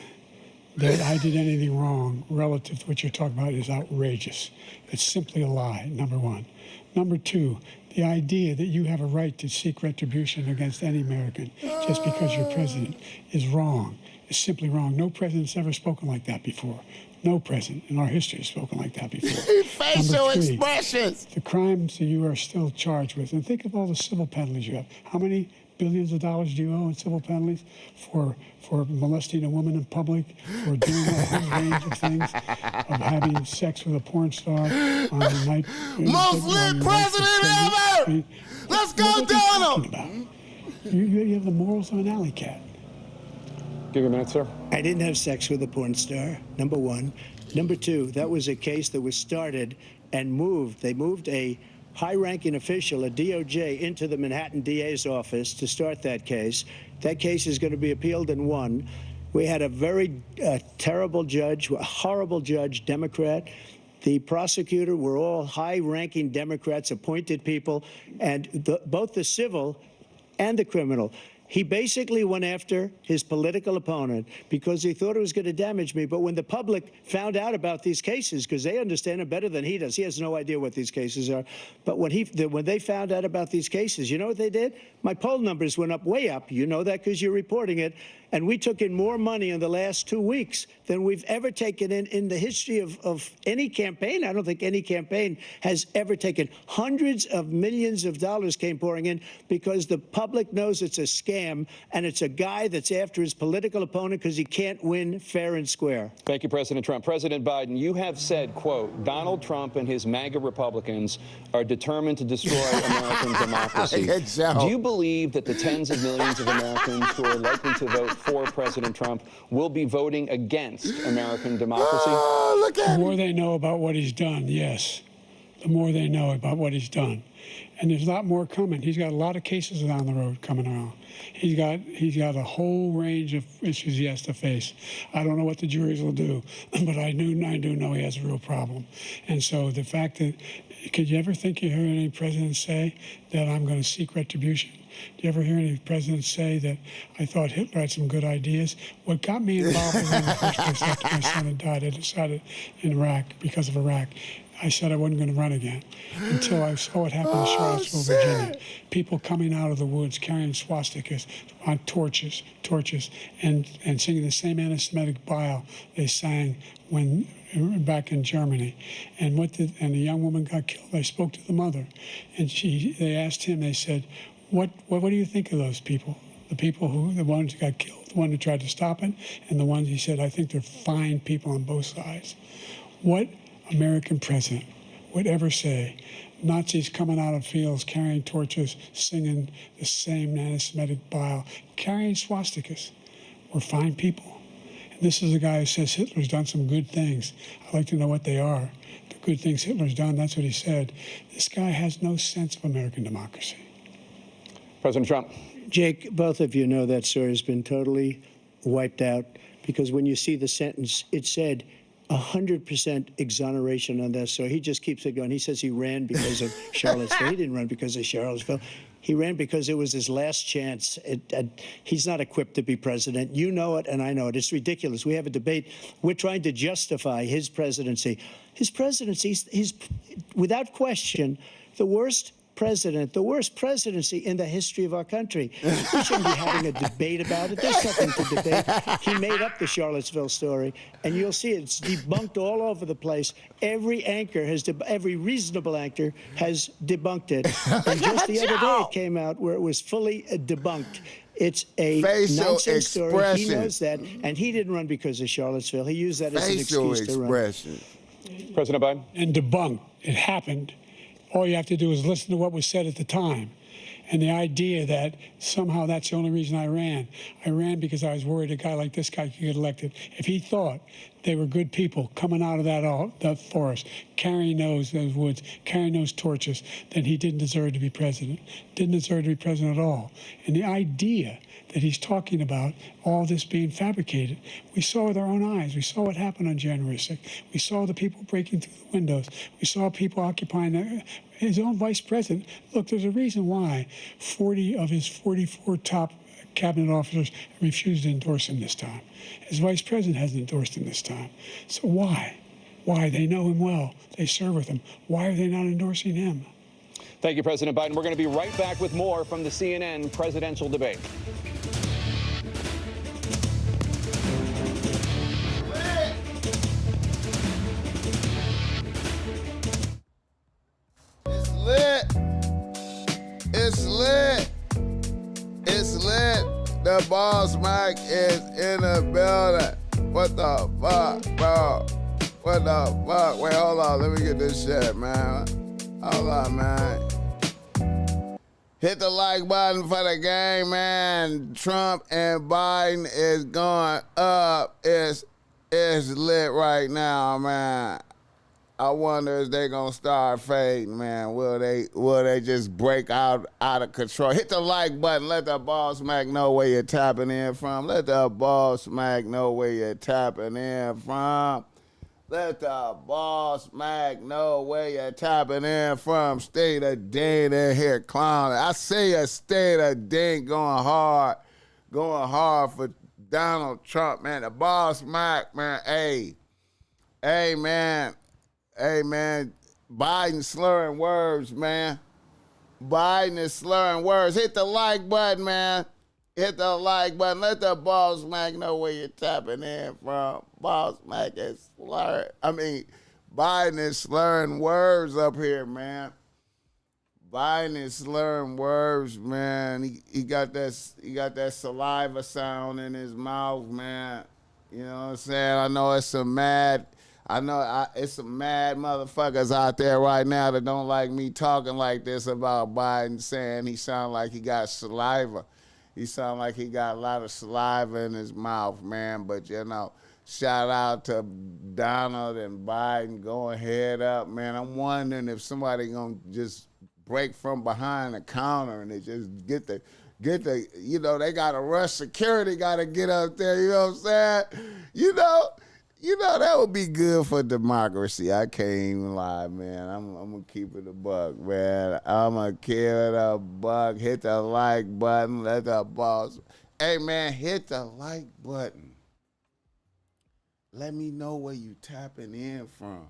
that I did anything wrong relative to what you're talking about is outrageous. It's simply a lie, number one. Number two, the idea that you have a right to seek retribution against any American just because you're president is wrong. It's simply wrong. No president's ever spoken like that before. No president in our history has spoken like that before. Facial expressions. The crimes that you are still charged with, and think of all the civil penalties you have. How many billions of dollars do you owe in civil penalties for molesting a woman in public, for doing a whole range of things, of having sex with a porn star on the night? Most lit president ever! Let's go, Donald! You have the morals of an alley cat. Give you a minute, sir. I didn't have sex with a porn star, number one. Number two, that was a case that was started and moved. They moved a high-ranking official, a DOJ, into the Manhattan DA's office to start that case. That case is going to be appealed and won. We had a very terrible judge, a horrible judge, Democrat. The prosecutor were all high-ranking Democrats, appointed people, and both the civil and the criminal. He basically went after his political opponent because he thought it was going to damage me. But when the public found out about these cases, because they understand it better than he does, he has no idea what these cases are. But when they found out about these cases, you know what they did? My poll numbers went up, way up. You know that because you're reporting it. And we took in more money in the last 2 weeks than we've ever taken in the history of any campaign. I don't think any campaign has ever taken. Hundreds of millions of dollars came pouring in because the public knows it's a scam, and it's a guy that's after his political opponent because he can't win fair and square. Thank you, President Trump. President Biden, you have said, quote, Donald Trump and his MAGA Republicans are determined to destroy American democracy. Do you believe that the tens of millions of Americans who are likely to vote for President Trump will be voting against American democracy? Oh, look at the more they know about what he's done, yes. The more they know about what he's done. and there's a lot more coming. He's got a lot of cases down the road coming around. He's got a whole range of issues he has to face. I don't know what the juries will do, but I do know he has a real problem. And so the fact that, could you ever think you heard any president say that I'm going to seek retribution? Do you ever hear any presidents say that I thought Hitler had some good ideas? What got me involved in the first place after my son had died, I decided in Iraq, because of Iraq, I said I wasn't going to run again until I saw what happened in Charlottesville, Virginia. People coming out of the woods carrying swastikas on torches, and singing the same anti-Semitic bile they sang when back in Germany. And the young woman got killed. I spoke to the mother, and they asked him. They said, "What do you think of those people? The ones who got killed, the one who tried to stop it, and the ones," he said, "I think they're fine people on both sides." What American president would ever say Nazis coming out of fields carrying torches, singing the same anti-Semitic bile, carrying swastikas were fine people? And this is a guy who says Hitler's done some good things. I'd like to know what they are. The good things Hitler's done, that's what he said. This guy has no sense of American democracy. President Trump. Jake, both of you know that story has been totally wiped out, because when you see the sentence, it said 100% exoneration on this. So he just keeps it going. He says he ran because of Charlottesville. He didn't run because of Charlottesville. He ran because it was his last chance. He's not equipped to be president. You know it, and I know it. It's ridiculous. We have a debate. We're trying to justify his presidency. His presidency, he's without question the worst president, the worst presidency in the history of our country. We shouldn't be having a debate about it. There's nothing to debate. He made up the Charlottesville story, and you'll see it's debunked all over the place. Every anchor every reasonable anchor has debunked it. And just the other day it came out where it was fully debunked. It's a nonsense story. He knows that, and he didn't run because of Charlottesville. He used that as an excuse to run. President Biden. And debunked. It happened. All you have to do is listen to what was said at the time. And the idea that somehow that's the only reason I ran. I ran because I was worried a guy like this guy could get elected. If he thought they were good people coming out of that forest, carrying those woods, carrying those torches, then he didn't deserve to be president. Didn't deserve to be president at all. And the idea that he's talking about all this being fabricated, we saw with our own eyes. We saw what happened on January 6th. We saw the people breaking through the windows. We saw people occupying his own vice president. Look, there's a reason why 40 of his 44 top cabinet officers refused to endorse him this time. His vice president hasn't endorsed him this time. So why? Why? They know him well. They serve with him. Why are they not endorsing him? Thank you, President Biden. We're going to be right back with more from the CNN presidential debate. It's lit. It's lit. The BossMezzy is in the building. What the fuck, bro? What the fuck? Wait, hold on. Let me get this shit, man. Hold on, man. Hit the like button for the game, man. Trump and Biden is going up. It's lit right now, man. I wonder if they gonna start fading, man. Will they just break out of control? Hit the like button. Let the BossMezzy know where you're tapping in from. Let the BossMezzy know where you're tapping in from. Let the BossMezzy know where you're tapping in from. State of Dane in here clowning. I say a state of Dane going hard for Donald Trump, man. The BossMezzy, man. Hey, man. Hey, man, Biden slurring words, man. Biden is slurring words. Hit the like button, man. Hit the like button. Let the BossMezzy know where you're tapping in from. BossMezzy is slurring. Biden is slurring words up here, man. Biden is slurring words, man. He got that saliva sound in his mouth, man. You know what I'm saying? I know it's some mad motherfuckers out there right now that don't like me talking like this about Biden, saying he sound like he got saliva. He sound like he got a lot of saliva in his mouth, man. But, you know, shout out to Donald and Biden going head up, man. I'm wondering if somebody gonna just break from behind the counter and they just get the, you know, they got to rush security, got to get up there, you know what I'm saying? You know, that would be good for democracy. I can't even lie, man. I'm going to keep it a buck, man. I'm going to keep it a buck. Hit the like button. Let the boss. Hey, man, hit the like button. Let me know where you tapping in from.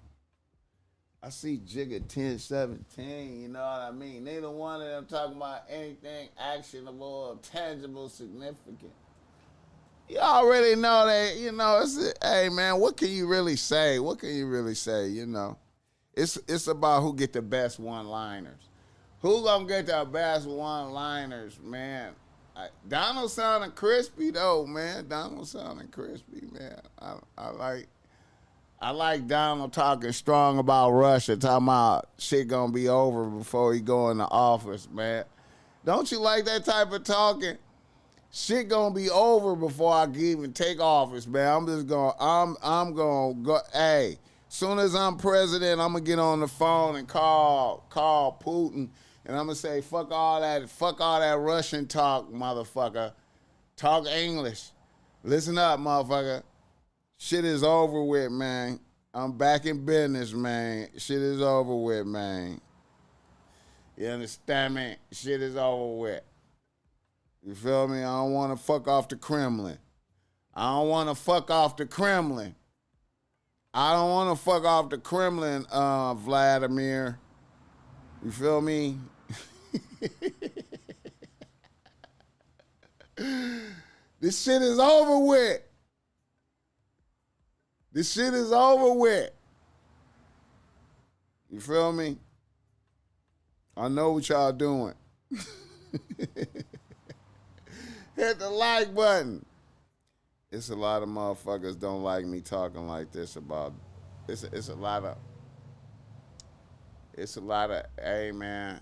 I see Jigga 1017, you know what I mean? Neither one of them talking about anything actionable or tangible, significant. You already know that, you know, hey, man, what can you really say? What can you really say, you know? It's about who get the best one-liners. Who gonna get the best one-liners, man? Donald sounding crispy, though, man. Donald sounding crispy, man. I like Donald talking strong about Russia, talking about shit gonna be over before he go into office, man. Don't you like that type of talking? Shit gonna be over before I can even take office, man. I'm gonna go, hey, soon as I'm president, I'm gonna get on the phone and call Putin, and I'm gonna say, fuck all that Russian talk, motherfucker. Talk English. Listen up, motherfucker. Shit is over with, man. I'm back in business, man. Shit is over with, man. You understand me? Shit is over with. You feel me? I don't want to fuck off the Kremlin. I don't want to fuck off the Kremlin. I don't want to fuck off the Kremlin, Vladimir. You feel me? This shit is over with. This shit is over with. You feel me? I know what y'all doing. Hit the like button. It's a lot of motherfuckers don't like me talking like this about. It's a lot of. Hey man,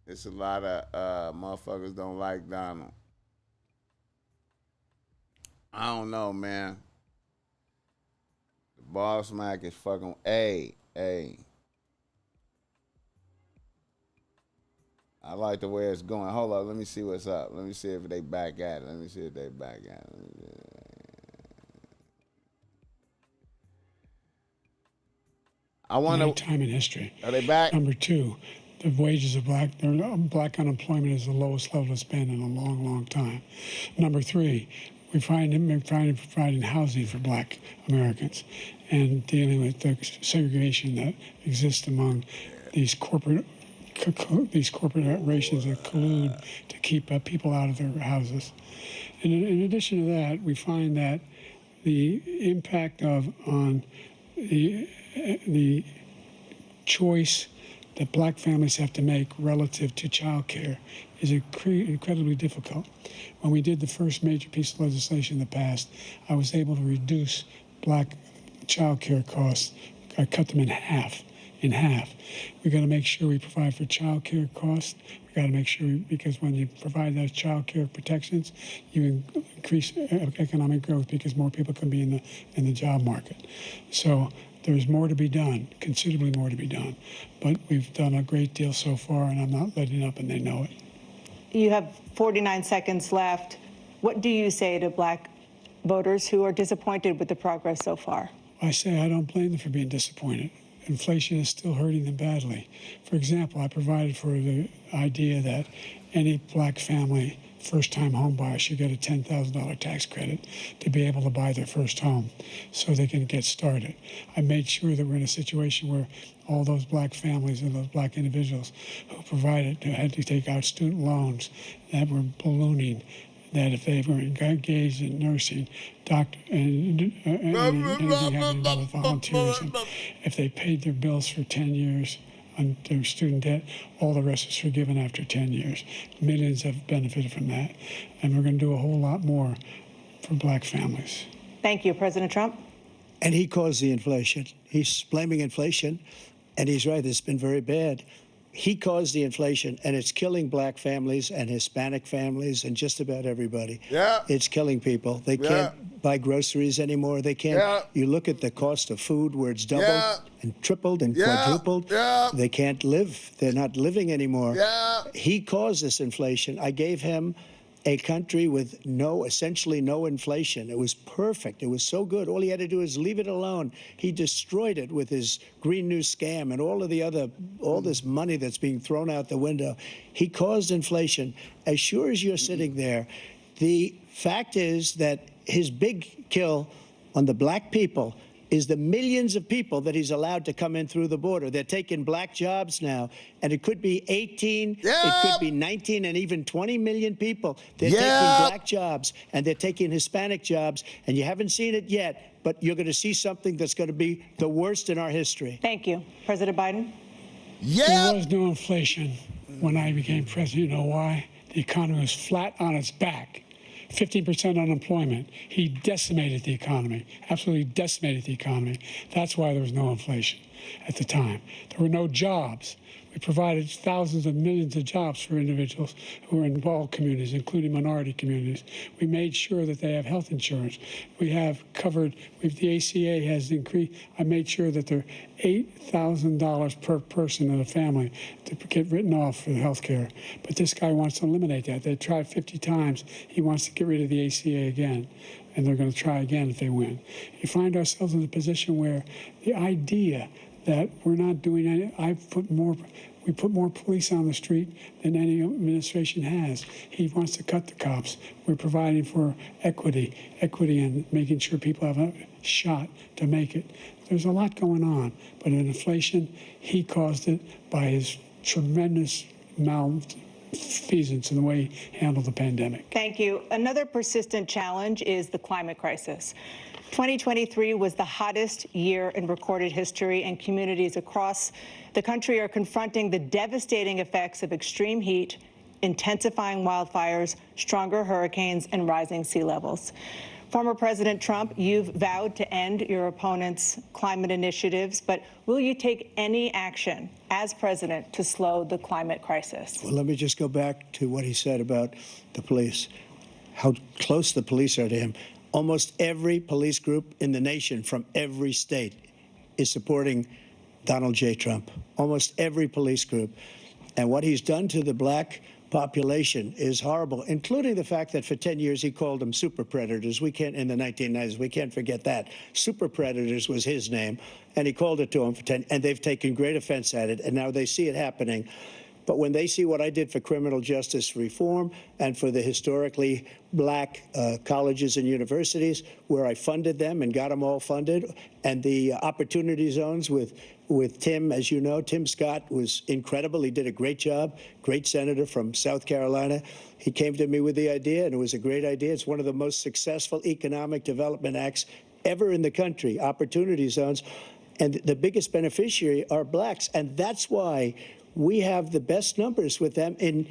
it's a lot of motherfuckers don't like Donald. I don't know, man. The BossMezzy is fucking. Hey. I like the way it's going. Hold up, let me see what's up. Let me see if they back at it. Let me see if they back at it. I want to. Time in history. Are they back? Number two, the wages of black unemployment is the lowest level it's been in a long, long time. Number three, we're providing housing for black Americans and dealing with the segregation that exists among these corporate corporations that collude to keep people out of their houses. And in addition to that, we find that the impact on the choice that black families have to make relative to child care is incredibly difficult. When we did the first major piece of legislation in the past, I was able to reduce black child care costs. I cut them in half. We got to make sure we provide for child care costs. We got to make sure, because when you provide those child care protections, you increase economic growth because more people can be in the job market. So there's more to be done, considerably more to be done. But we've done a great deal so far, and I'm not letting up, and they know it. You have 49 seconds left. What do you say to black voters who are disappointed with the progress so far? I say I don't blame them for being disappointed. Inflation is still hurting them badly. For example, I provided for the idea that any black family, first-time home buyer, should get a $10,000 tax credit to be able to buy their first home so they can get started. I made sure that we're in a situation where all those black families and those black individuals who had to take out student loans that were ballooning, that if they were engaged in nursing, doctor, and anything having to do with volunteerism, if they paid their bills for 10 years on their student debt, all the rest is forgiven after 10 years. Millions have benefited from that. And we're going to do a whole lot more for black families. Thank you, President Trump. And he caused the inflation. He's blaming inflation, and he's right, it's been very bad. He caused the inflation, and it's killing black families and Hispanic families and just about everybody. Yeah. It's killing people. They can't buy groceries anymore. They can't. Yeah. You look at the cost of food where it's doubled Yeah. and tripled and Yeah. quadrupled. Yeah. They can't live. They're not living anymore. Yeah. He caused this inflation. I gave him a country with essentially no inflation. It was perfect. It was so good. All he had to do is leave it alone. He destroyed it with his Green New scam and all this money that's being thrown out the window. He caused inflation. As sure as you're sitting there, the fact is that his big kill on the black people is the millions of people that he's allowed to come in through the border. They're taking black jobs now, and it could be 18, it could be 19, and even 20 million people. They're taking black jobs, and they're taking Hispanic jobs, and you haven't seen it yet, but you're going to see something that's going to be the worst in our history. Thank you. President Biden? There was no inflation when I became president. You know why? The economy was flat on its back. 15% unemployment. He decimated the economy, absolutely decimated the economy. That's why there was no inflation at the time. There were no jobs. We provided thousands of millions of jobs for individuals who are in all communities, including minority communities. We made sure that they have health insurance. We have covered, the ACA has increased. I made sure that they're $8,000 per person in a family to get written off for health care. But this guy wants to eliminate that. They tried 50 times. He wants to get rid of the ACA again, and they're going to try again if they win. You find ourselves in a position where the idea that we're not doing any, we put more police on the street than any administration has. He wants to cut the cops. We're providing for equity and making sure people have a shot to make it. There's a lot going on, but in inflation, he caused it by his tremendous malfeasance in the way he handled the pandemic. Thank you. Another persistent challenge is the climate crisis. 2023 was the hottest year in recorded history, and communities across the country are confronting the devastating effects of extreme heat, intensifying wildfires, stronger hurricanes, and rising sea levels. Former President Trump, you've vowed to end your opponent's climate initiatives, but will you take any action as president to slow the climate crisis? Well, let me just go back to what he said about the police, how close the police are to him. Almost every police group in the nation from every state is supporting Donald J. Trump. Almost every police group. And what he's done to the black population is horrible, including the fact that for 10 years he called them super predators. We can't, in the 1990s, we can't forget that. Super predators was his name, and he called it to them for 10, and they've taken great offense at it, and now they see it happening. But when they see what I did for criminal justice reform and for the historically black colleges and universities, where I funded them and got them all funded, and the opportunity zones with Tim, as you know, Tim Scott was incredible. He did a great job, great senator from South Carolina. He came to me with the idea, and it was a great idea. It's one of the most successful economic development acts ever in the country, opportunity zones. And the biggest beneficiary are blacks. And that's why we have the best numbers with them in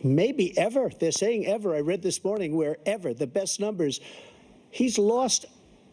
maybe ever. They're saying ever. I read this morning where ever, the best numbers. He's lost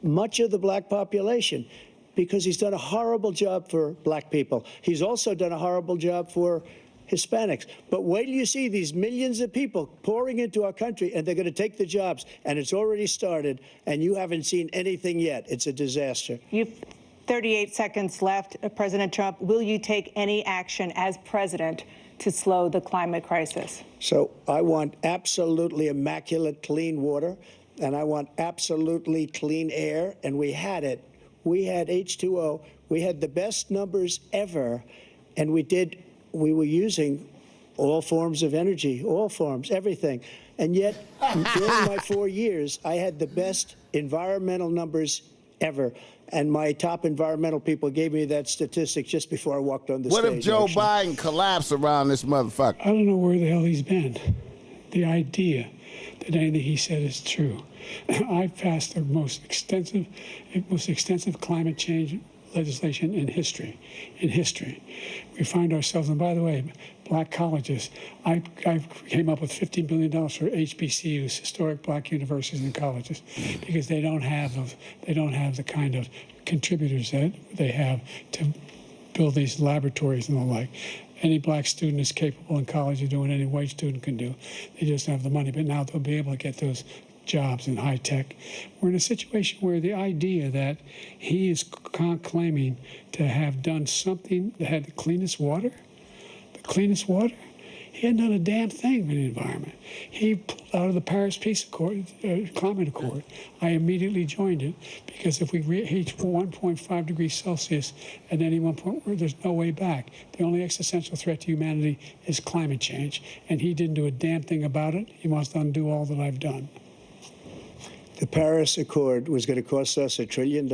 much of the black population because he's done a horrible job for black people. He's also done a horrible job for Hispanics. But wait till you see these millions of people pouring into our country, and they're going to take the jobs, and it's already started, and you haven't seen anything yet. It's a disaster. You've 38 seconds left. President Trump, will you take any action as president to slow the climate crisis? So I want absolutely immaculate clean water, and I want absolutely clean air, and we had it. We had H2O. We had the best numbers ever, and we were using all forms of energy, all forms, everything. And yet, during my 4 years, I had the best environmental numbers ever. And my top environmental people gave me that statistic just before I walked on the stage. What if Joe Biden collapsed around this motherfucker? I don't know where the hell he's been. The idea that anything he said is true. I've passed the most extensive climate change legislation in history. We find ourselves, and by the way, black colleges, I came up with $15 billion for HBCUs, historic black universities and colleges, because they don't have the kind of contributors that they have to build these laboratories and the like. Any black student is capable in college of doing what any white student can do. They just have the money. But now they'll be able to get those jobs in high tech. We're in a situation where the idea that he is claiming to have done something that had the cleanest water, he hadn't done a damn thing for the environment. He pulled out of the Paris Peace Accord, Climate Accord. I immediately joined it because if we reach 1.5 degrees Celsius at any one point, there's no way back. The only existential threat to humanity is climate change, and he didn't do a damn thing about it. He wants to undo all that I've done. The Paris Accord was going to cost us $1 trillion,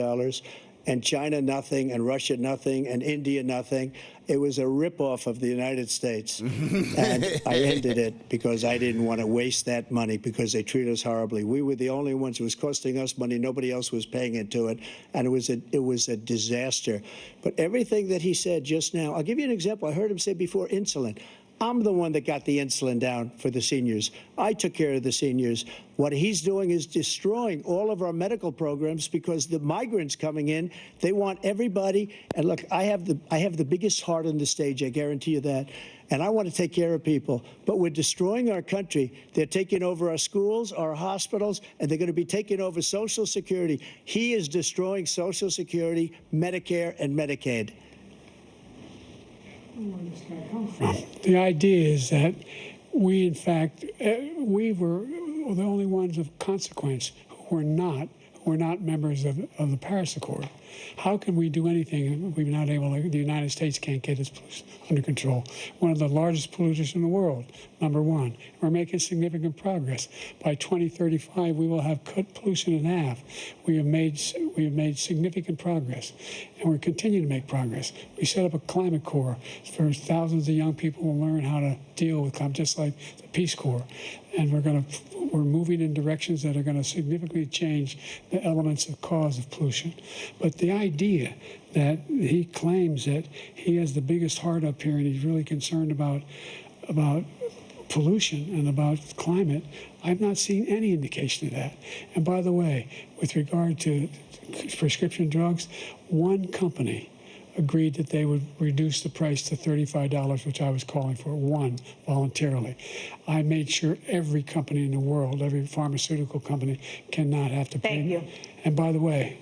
and China nothing, and Russia nothing, and India nothing. It was a ripoff of the United States. And I ended it because I didn't want to waste that money because they treat us horribly. We were the only ones. It was costing us money. Nobody else was paying into it. And it was a disaster. But everything that he said just now, I'll give you an example. I heard him say before insulin. I'm the one that got the insulin down for the seniors. I took care of the seniors. What he's doing is destroying all of our medical programs because the migrants coming in, they want everybody. And look, I have the biggest heart on the stage, I guarantee you that. And I want to take care of people. But we're destroying our country. They're taking over our schools, our hospitals, and they're going to be taking over Social Security. He is destroying Social Security, Medicare, and Medicaid. Where this guy come from. The idea is that we, in fact, we were the only ones of consequence who were not members of the Paris Accord. How can we do anything if we're not able to, the United States can't get its pollution under control? One of the largest polluters in the world, number one. We're making significant progress. By 2035, we will have cut pollution in half. We have made significant progress, and we're continuing to make progress. We set up a climate corps for thousands of young people who learn how to deal with climate, just like the Peace Corps. And we're moving in directions that are going to significantly change the elements of cause of pollution. But the idea that he claims that he has the biggest heart up here and he's really concerned about pollution and about climate, I've not seen any indication of that. And by the way, with regard to prescription drugs, one company agreed that they would reduce the price to $35, which I was calling for, one, voluntarily. I made sure every company in the world, every pharmaceutical company, cannot have to pay. Thank you. And by the way,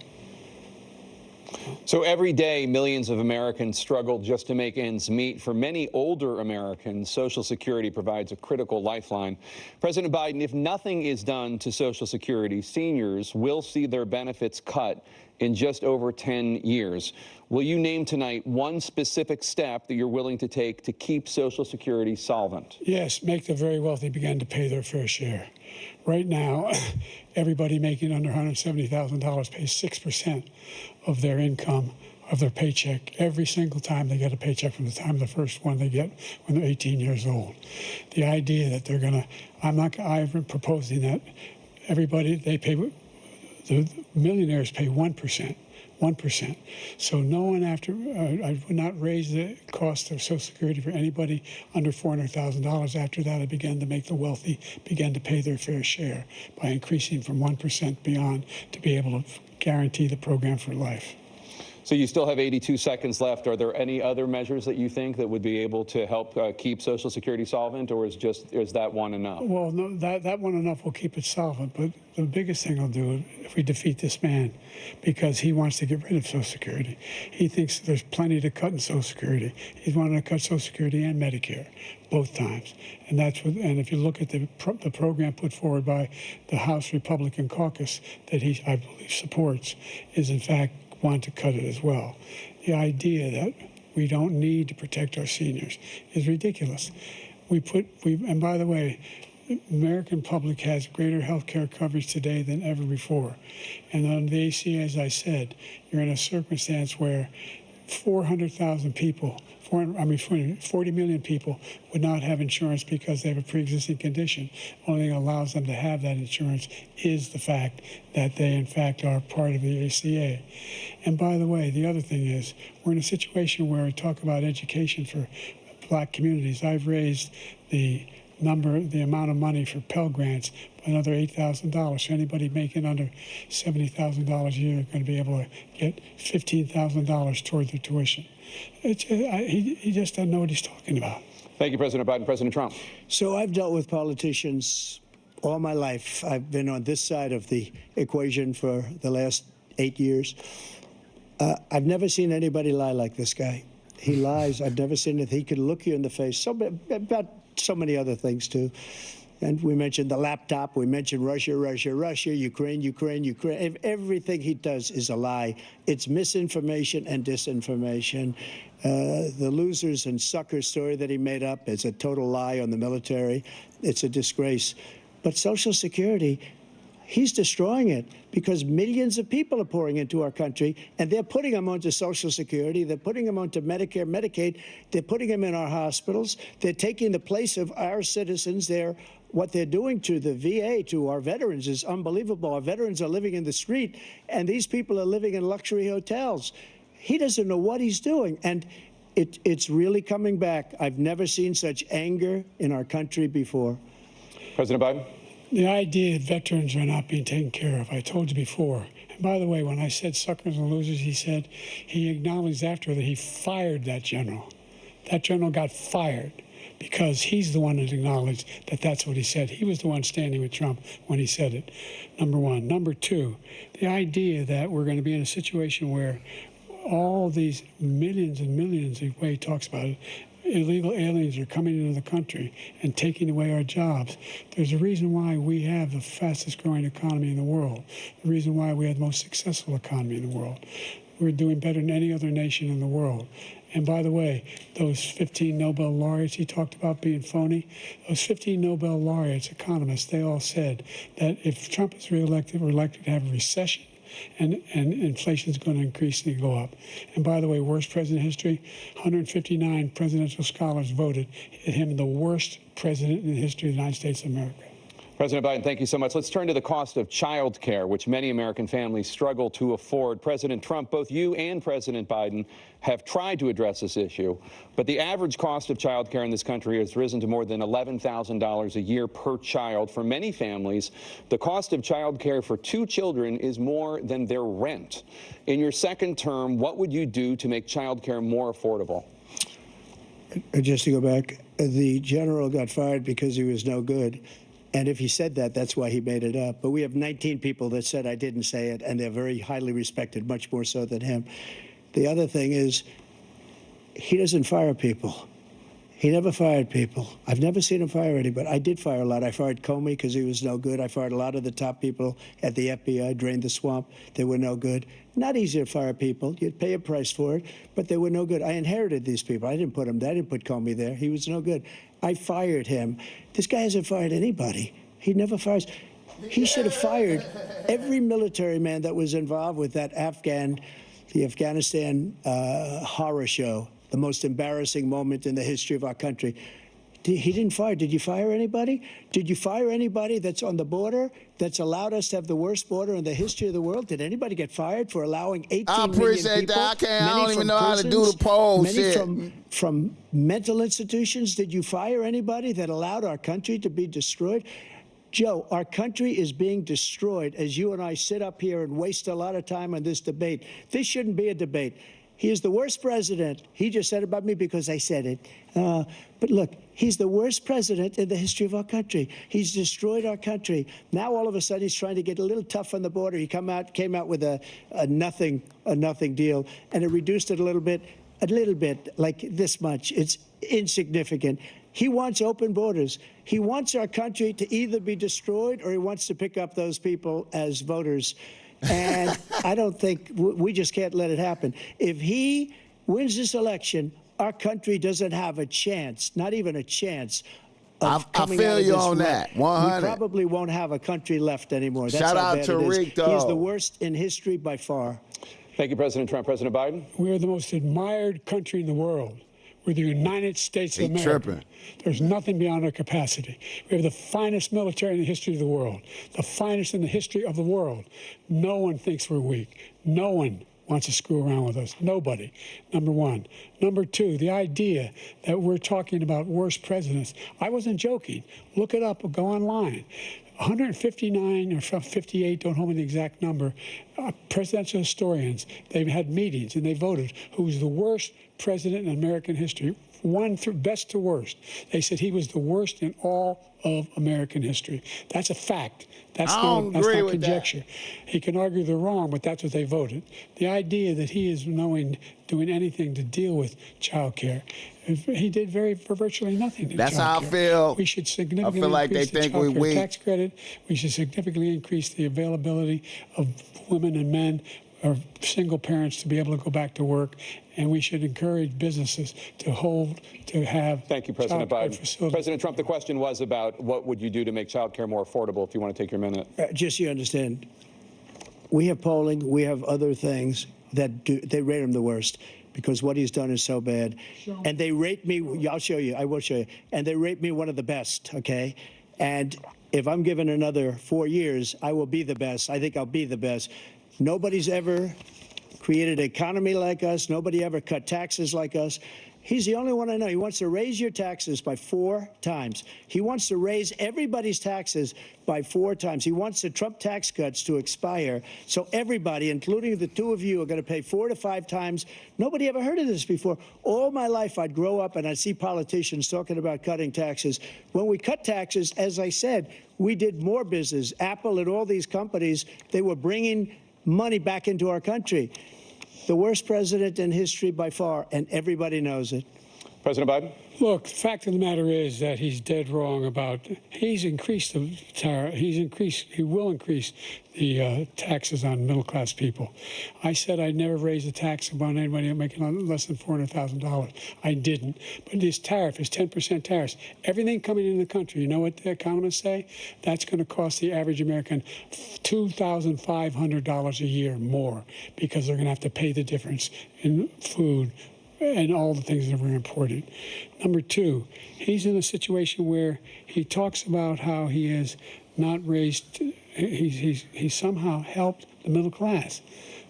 so every day, millions of Americans struggle just to make ends meet. For many older Americans, Social Security provides a critical lifeline. President Biden, if nothing is done to Social Security, seniors will see their benefits cut in just over 10 years. Will you name tonight one specific step that you're willing to take to keep Social Security solvent? yes, make the very wealthy begin to pay their fair share. Right now, everybody making under $170,000 pays 6% of their income, of their paycheck, every single time they get a paycheck from the time of the first one they get when they're 18 years old. The idea that they're going to, I've been proposing that everybody, they pay, the millionaires pay 1%. 1%. So no one I would not raise the cost of Social Security for anybody under $400,000. After that, I began to make the wealthy begin to pay their fair share by increasing from 1% beyond to be able to guarantee the program for life. So you still have 82 seconds left. Are there any other measures that you think that would be able to help keep Social Security solvent, or is that one enough? Well, no, that one enough will keep it solvent. But the biggest thing I'll do if we defeat this man, because he wants to get rid of Social Security. He thinks there's plenty to cut in Social Security. He's wanting to cut Social Security and Medicare both times. And that's what. And if you look at the program put forward by the House Republican caucus that he, I believe, supports, is in fact want to cut it as well. The idea that we don't need to protect our seniors is ridiculous. And by the way, the American public has greater health care coverage today than ever before. And on the ACA, as I said, you're in a circumstance where 400,000 people, 40 million people would not have insurance because they have a pre-existing condition. Only thing that allows them to have that insurance is the fact that they, in fact, are part of the ACA. And by the way, the other thing is, we're in a situation where I talk about education for black communities. I've raised the amount of money for Pell Grants by another $8,000. So anybody making under $70,000 a year is going to be able to get $15,000 toward their tuition. He just doesn't know what he's talking about. Thank you, President Biden. President Trump. So I've dealt with politicians all my life. I've been on this side of the equation for the last 8 years. I've never seen anybody lie like this guy. He lies. I've never seen it. He could look you in the face. About so many other things, too. And we mentioned the laptop. We mentioned Russia, Russia, Russia, Ukraine, Ukraine, Ukraine. Everything he does is a lie. It's misinformation and disinformation. The losers and suckers story that he made up is a total lie on the military. It's a disgrace. But Social Security, he's destroying it because millions of people are pouring into our country, and they're putting them onto Social Security. They're putting them onto Medicare, Medicaid. They're putting them in our hospitals. They're taking the place of our citizens. What they're doing to the VA, to our veterans, is unbelievable. Our veterans are living in the street, and these people are living in luxury hotels. He doesn't know what he's doing, and it's really coming back. I've never seen such anger in our country before. President Biden? The idea that veterans are not being taken care of, I told you before. And by the way, when I said suckers and losers, he acknowledged after that he fired that general. That general got fired because he's the one that acknowledged that that's what he said. He was the one standing with Trump when he said it, number one. Number two, the idea that we're going to be in a situation where all these millions and millions, the way he talks about it, illegal aliens are coming into the country and taking away our jobs. There's a reason why we have the fastest growing economy in the world, the reason why we have the most successful economy in the world. We're doing better than any other nation in the world. And by the way, those 15 Nobel laureates he talked about being phony, those 15 Nobel laureates, economists, they all said that if Trump is reelected, we're likely to have a recession, and inflation is going to increasingly go up. And by the way, worst president in history, 159 presidential scholars voted him the worst president in the history of the United States of America. President Biden, thank you so much. Let's turn to the cost of child care, which many American families struggle to afford. President Trump, both you and President Biden have tried to address this issue, but the average cost of child care in this country has risen to more than $11,000 a year per child. For many families, the cost of child care for 2 children is more than their rent. In your second term, what would you do to make child care more affordable? Just to go back, the general got fired because he was no good. And if he said that, that's why he made it up. But we have 19 people that said I didn't say it, and they're very highly respected, much more so than him. The other thing is, he doesn't fire people. He never fired people. I've never seen him fire anybody. I did fire a lot. I fired Comey because he was no good. I fired a lot of the top people at the FBI, drained the swamp. They were no good. Not easy to fire people. You'd pay a price for it, but they were no good. I inherited these people. I didn't put them there. I didn't put Comey there. He was no good. I fired him. This guy hasn't fired anybody. He never fires. He should have fired every military man that was involved with that the Afghanistan horror show, the most embarrassing moment in the history of our country. He didn't fire. Did you fire anybody? Did you fire anybody that's on the border that's allowed us to have the worst border in the history of the world? Did anybody get fired for allowing 18 million people? I appreciate that. I don't even know how to do the poll shit. From mental institutions. Did you fire anybody that allowed our country to be destroyed? Joe, our country is being destroyed as you and I sit up here and waste a lot of time on this debate. This shouldn't be a debate. He is the worst president. He just said about me because I said it. But look, he's the worst president in the history of our country. He's destroyed our country. Now all of a sudden he's trying to get a little tough on the border. He came out with a nothing deal, and it reduced it a little bit, like this much. It's insignificant. He wants open borders. He wants our country to either be destroyed or he wants to pick up those people as voters. And I don't think we just can't let it happen. If he wins this election, our country doesn't have a chance, not even a chance. I feel you on that. 100. We probably won't have a country left anymore. That's Shout how out bad to it is. Rick, though. He's the worst in history by far. Thank you, President Trump. President Biden? We are the most admired country in the world. We're the United States of America. Tripping. There's nothing beyond our capacity. We have the finest military in the history of the world, the finest in the history of the world. No one thinks we're weak. No one wants to screw around with us. Nobody, number one. Number two, the idea that we're talking about worst presidents. I wasn't joking. Look it up or go online. 159 or 58, don't hold me the exact number, presidential historians, they've had meetings and they voted who's the worst president in American history. best to worst. They said he was the worst in all of American history. That's a fact. That's not conjecture. He can argue they're wrong, but that's what they voted. The idea that he is doing anything to deal with child care, he did virtually nothing. That's how I feel. We should significantly I feel like they increase think the child care we tax credit. We should significantly increase the availability of women and men or single parents to be able to go back to work, and we should encourage businesses to have. Thank you, President Biden. President Trump, the question was about what would you do to make child care more affordable, if you want to take your minute. Just so you understand, we have polling, we have other things that they rate him the worst because what he's done is so bad. And they rate me, I'll show you, I will show you, and they rate me one of the best, okay? And if I'm given another 4 years, I will be the best. I think I'll be the best. Nobody's ever created an economy like us. Nobody ever cut taxes like us. He's the only one I know. He wants to raise your taxes by 4 times. He wants to raise everybody's taxes by 4 times. He wants the Trump tax cuts to expire. So everybody, including the 2 of you, are going to pay 4 to 5 times. Nobody ever heard of this before. All my life, I'd grow up and I'd see politicians talking about cutting taxes. When we cut taxes, as I said, we did more business. Apple and all these companies, they were bringing money back into our country. The worst president in history by far, and everybody knows it. President Biden? Look, the fact of the matter is that he's dead wrong about, he's increased the tariff, he will increase the taxes on middle-class people. I said I'd never raise a tax on anybody making less than $400,000. I didn't. But this tariff is 10% tariffs. Everything coming into the country, you know what the economists say? That's going to cost the average American $2,500 a year more because they're going to have to pay the difference in food and all the things that are very important. Number 2, he's in a situation where he talks about how he has not raised, he's somehow helped the middle class.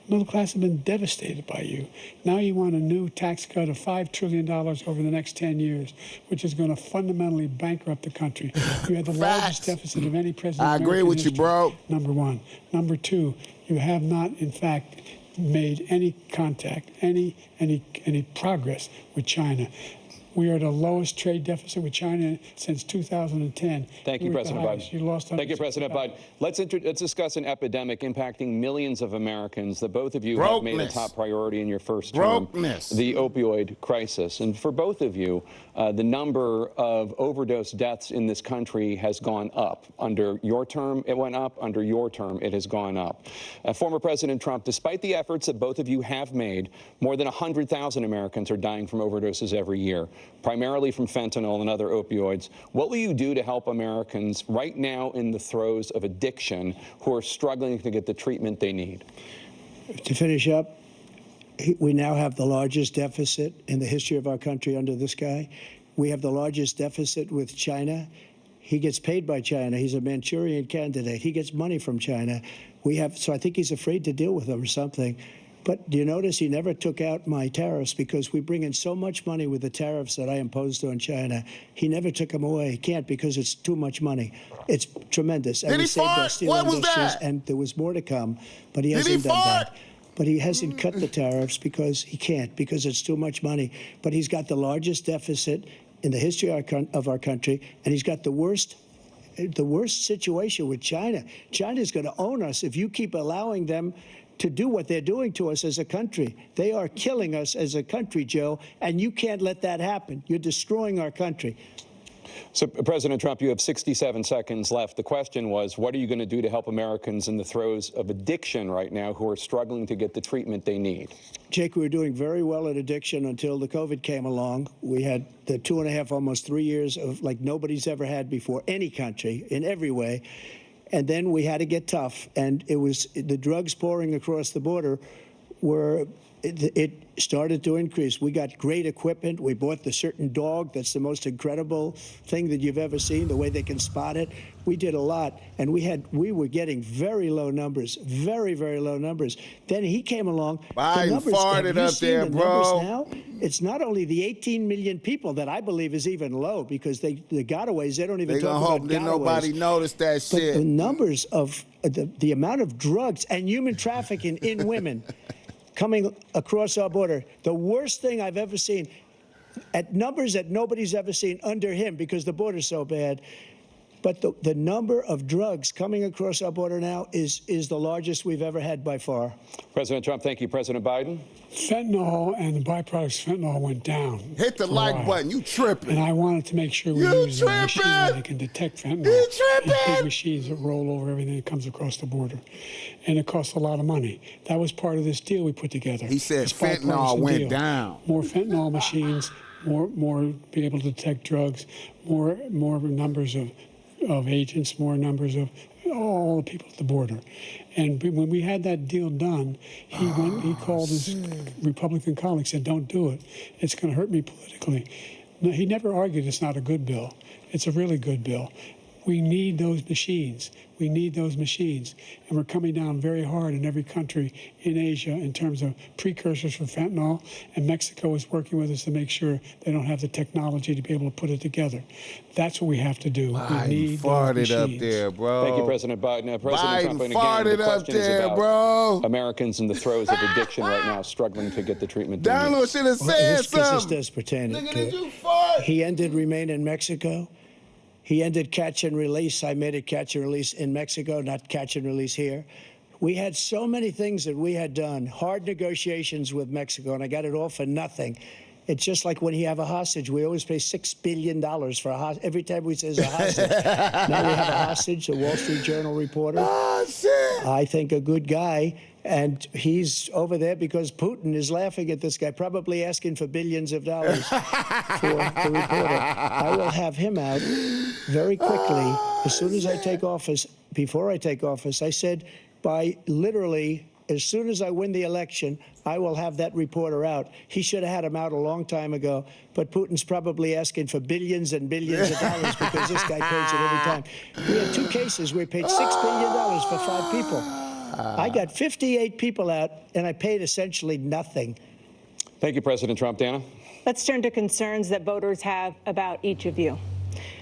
The middle class have been devastated by you. Now you want a new tax cut of $5 trillion over the next 10 years, which is going to fundamentally bankrupt the country. You have the largest deficit of any president. I agree with you, bro. Number 1. Number 2, you have not, in fact, made any contact, any progress with China. We are at the lowest trade deficit with China since 2010. Thank you, President Biden. You lost. Thank you, President Biden. Let's discuss an epidemic impacting millions of Americans that both of you have made a top priority in your first term. The opioid crisis. And for both of you, the number of overdose deaths in this country has gone up. Under your term, it went up. Under your term, it has gone up. Former President Trump, despite the efforts that both of you have made, more than 100,000 Americans are dying from overdoses every year, primarily from fentanyl and other opioids. What will you do to help Americans right now in the throes of addiction who are struggling to get the treatment they need? To finish up, we now have the largest deficit in the history of our country under this guy. We have the largest deficit with China. He gets paid by China. He's a Manchurian candidate. He gets money from China. So I think he's afraid to deal with them or something. But do you notice he never took out my tariffs because we bring in so much money with the tariffs that I imposed on China. He never took them away. He can't because it's too much money. It's tremendous. Did he fart? What was that? And there was more to come, but he hasn't done that. But he hasn't cut the tariffs because he can't, because it's too much money. But he's got the largest deficit in the history of our country, and he's got the worst situation with China. China's going to own us if you keep allowing them to do what they're doing to us as a country. They are killing us as a country, Joe, and you can't let that happen. You're destroying our country. So, President Trump, you have 67 seconds left. The question was, what are you going to do to help Americans in the throes of addiction right now who are struggling to get the treatment they need? Jake, we were doing very well at addiction until the COVID came along. We had the 2.5, almost 3 years of like nobody's ever had before, any country, in every way. And then we had to get tough. And it was the drugs pouring across the border it started to increase. We got great equipment. We bought the certain dog that's the most incredible thing that you've ever seen, the way they can spot it. We did a lot, and we were getting very low numbers, very, very low numbers. Then he came along. Biden farted up there, bro. Now? It's not only the 18 million people that I believe is even low because the gotaways, they don't even talk about gotaways. Didn't nobody notice that shit. But the numbers of the amount of drugs and human trafficking in women coming across our border, the worst thing I've ever seen. at numbers that nobody's ever seen under him because the border's so bad. But the number of drugs coming across our border now is the largest we've ever had by far. President Trump, thank you. President Biden? Fentanyl and the byproducts of fentanyl went down. Hit the like button. You tripping. And I wanted to make sure we use a machine that can detect fentanyl. You tripping. Big machines that roll over everything that comes across the border. And it costs a lot of money. That was part of this deal we put together. He said This fentanyl bipartisan went deal. down. More fentanyl machines, more be able to detect drugs, more numbers of agents, more numbers of all the people at the border. And when we had that deal done, he called his Republican colleagues, said, don't do it. It's going to hurt me politically. No, he never argued it's not a good bill. It's a really good bill. We need those machines. We need those machines. And we're coming down very hard in every country in Asia in terms of precursors for fentanyl. And Mexico is working with us to make sure they don't have the technology to be able to put it together. That's what we have to do. We need farted those up machines. there, bro. Thank you, President Biden. President Trump, and again, farted the up question is there, about bro. Americans in the throes of addiction right now, struggling to get the treatment they need. Donald should have said This something. does pertain Nigga, to did it. you fart? He ended remain in Mexico. He ended catch and release. I made it catch and release in Mexico, not catch and release here. We had so many things that we had done, hard negotiations with Mexico, and I got it all for nothing. It's just like when you have a hostage. We always pay $6 billion for a hostage. Every time we say there's a hostage. Now we have a hostage, a Wall Street Journal reporter. Oh, shit. I think a good guy. And he's over there because Putin is laughing at this guy, probably asking for billions of dollars for the reporter. I will have him out very quickly as soon as I take office. Before I take office, I said by literally as soon as I win the election, I will have that reporter out. He should have had him out a long time ago, but Putin's probably asking for billions and billions of dollars because this guy pays it every time. We had 2 cases where we paid $6 billion for 5 people. I got 58 people out, and I paid essentially nothing. Thank you, President Trump. Dana? Let's turn to concerns that voters have about each of you.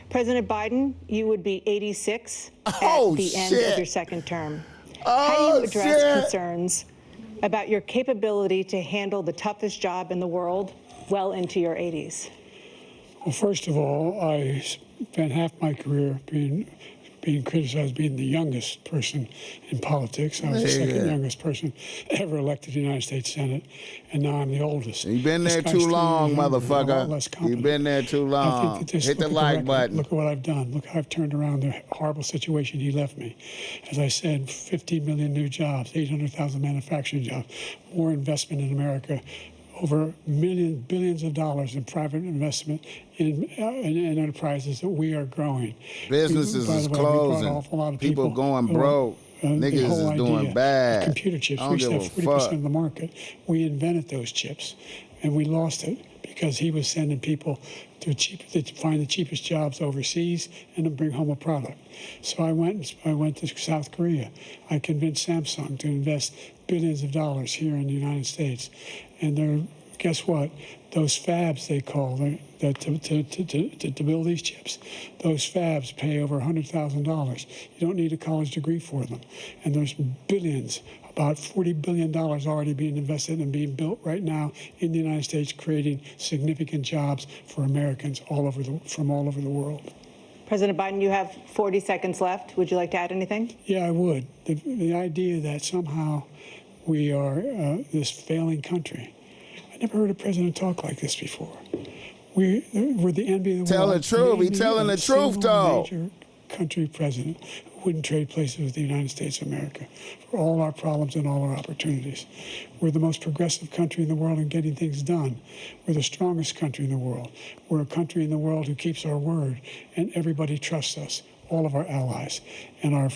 President Biden, you would be 86 at the end of your second term. How do you address concerns about your capability to handle the toughest job in the world well into your 80s? Well, first of all, I spent half my career being criticized being the youngest person in politics. I was the second youngest person ever elected to the United States Senate, and now I'm the oldest. You've been there too long, motherfucker. You've been there too long. Hit the like button. Look at what I've done. Look how I've turned around the horrible situation he left me. As I said, 15 million new jobs, 800,000 manufacturing jobs, more investment in America, over billions of dollars in private investment in enterprises that we are growing. Businesses is closing. People going broke. Niggas is doing bad. Computer chips, we used to have 40% of the market. We invented those chips, and we lost it because he was sending people to find the cheapest jobs overseas and to bring home a product. So I went to South Korea. I convinced Samsung to invest billions of dollars here in the United States. And guess what? Those fabs, they call to build these chips, those fabs pay over $100,000. You don't need a college degree for them. And there's billions, about $40 billion already being invested and being built right now in the United States, creating significant jobs for Americans from all over the world. President Biden, you have 40 seconds left. Would you like to add anything? Yeah, I would. The idea that somehow we are this failing country. I never heard a president talk like this before. We're the envy of the world. Tell the truth. He telling the truth, though. Major country president who wouldn't trade places with the United States of America for all our problems and all our opportunities. We're the most progressive country in the world in getting things done. We're the strongest country in the world. We're a country in the world who keeps our word, and everybody trusts us. All of our allies and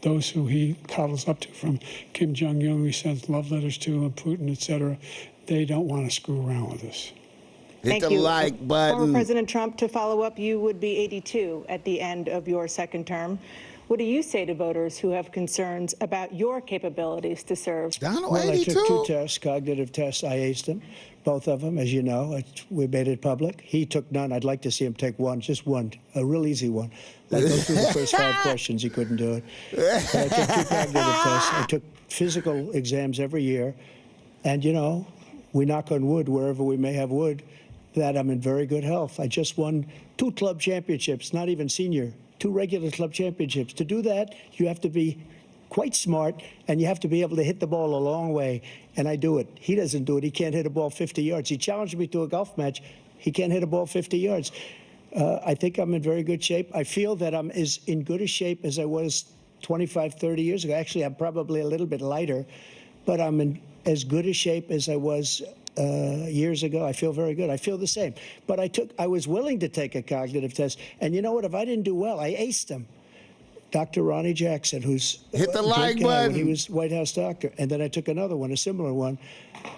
those who he coddles up to, from Kim Jong-un, who he sends love letters to, and Putin, etc., they don't want to screw around with us. Hit the like button. Former President Trump, to follow up, you would be 82 at the end of your second term. What do you say to voters who have concerns about your capabilities to serve? Donald, well, 82? I took 2 tests, cognitive tests. I aced them, both of them, as you know. We made it public. He took none. I'd like to see him take one, just one, a real easy one. Like go through the first 5 questions, he couldn't do it. But I took 2 cognitive tests. I took physical exams every year. And, you know, we knock on wood wherever we may have wood, that I'm in very good health. I just won 2 club championships, not even senior, 2 regular club championships. To do that, you have to be quite smart, and you have to be able to hit the ball a long way, and I do it. He doesn't do it. He can't hit a ball 50 yards. He challenged me to a golf match. He can't hit a ball 50 yards. I think I'm in very good shape. I feel that I'm as in good a shape as I was 25, 30 years ago. Actually, I'm probably a little bit lighter, but I'm in as good a shape as I was years ago. I feel very good. I feel the same. But I was willing to take a cognitive test, and you know what? If I didn't do well, I aced him. Dr. Ronnie Jackson, who's hit the like button when he was White House doctor, and then I took another one, a similar one,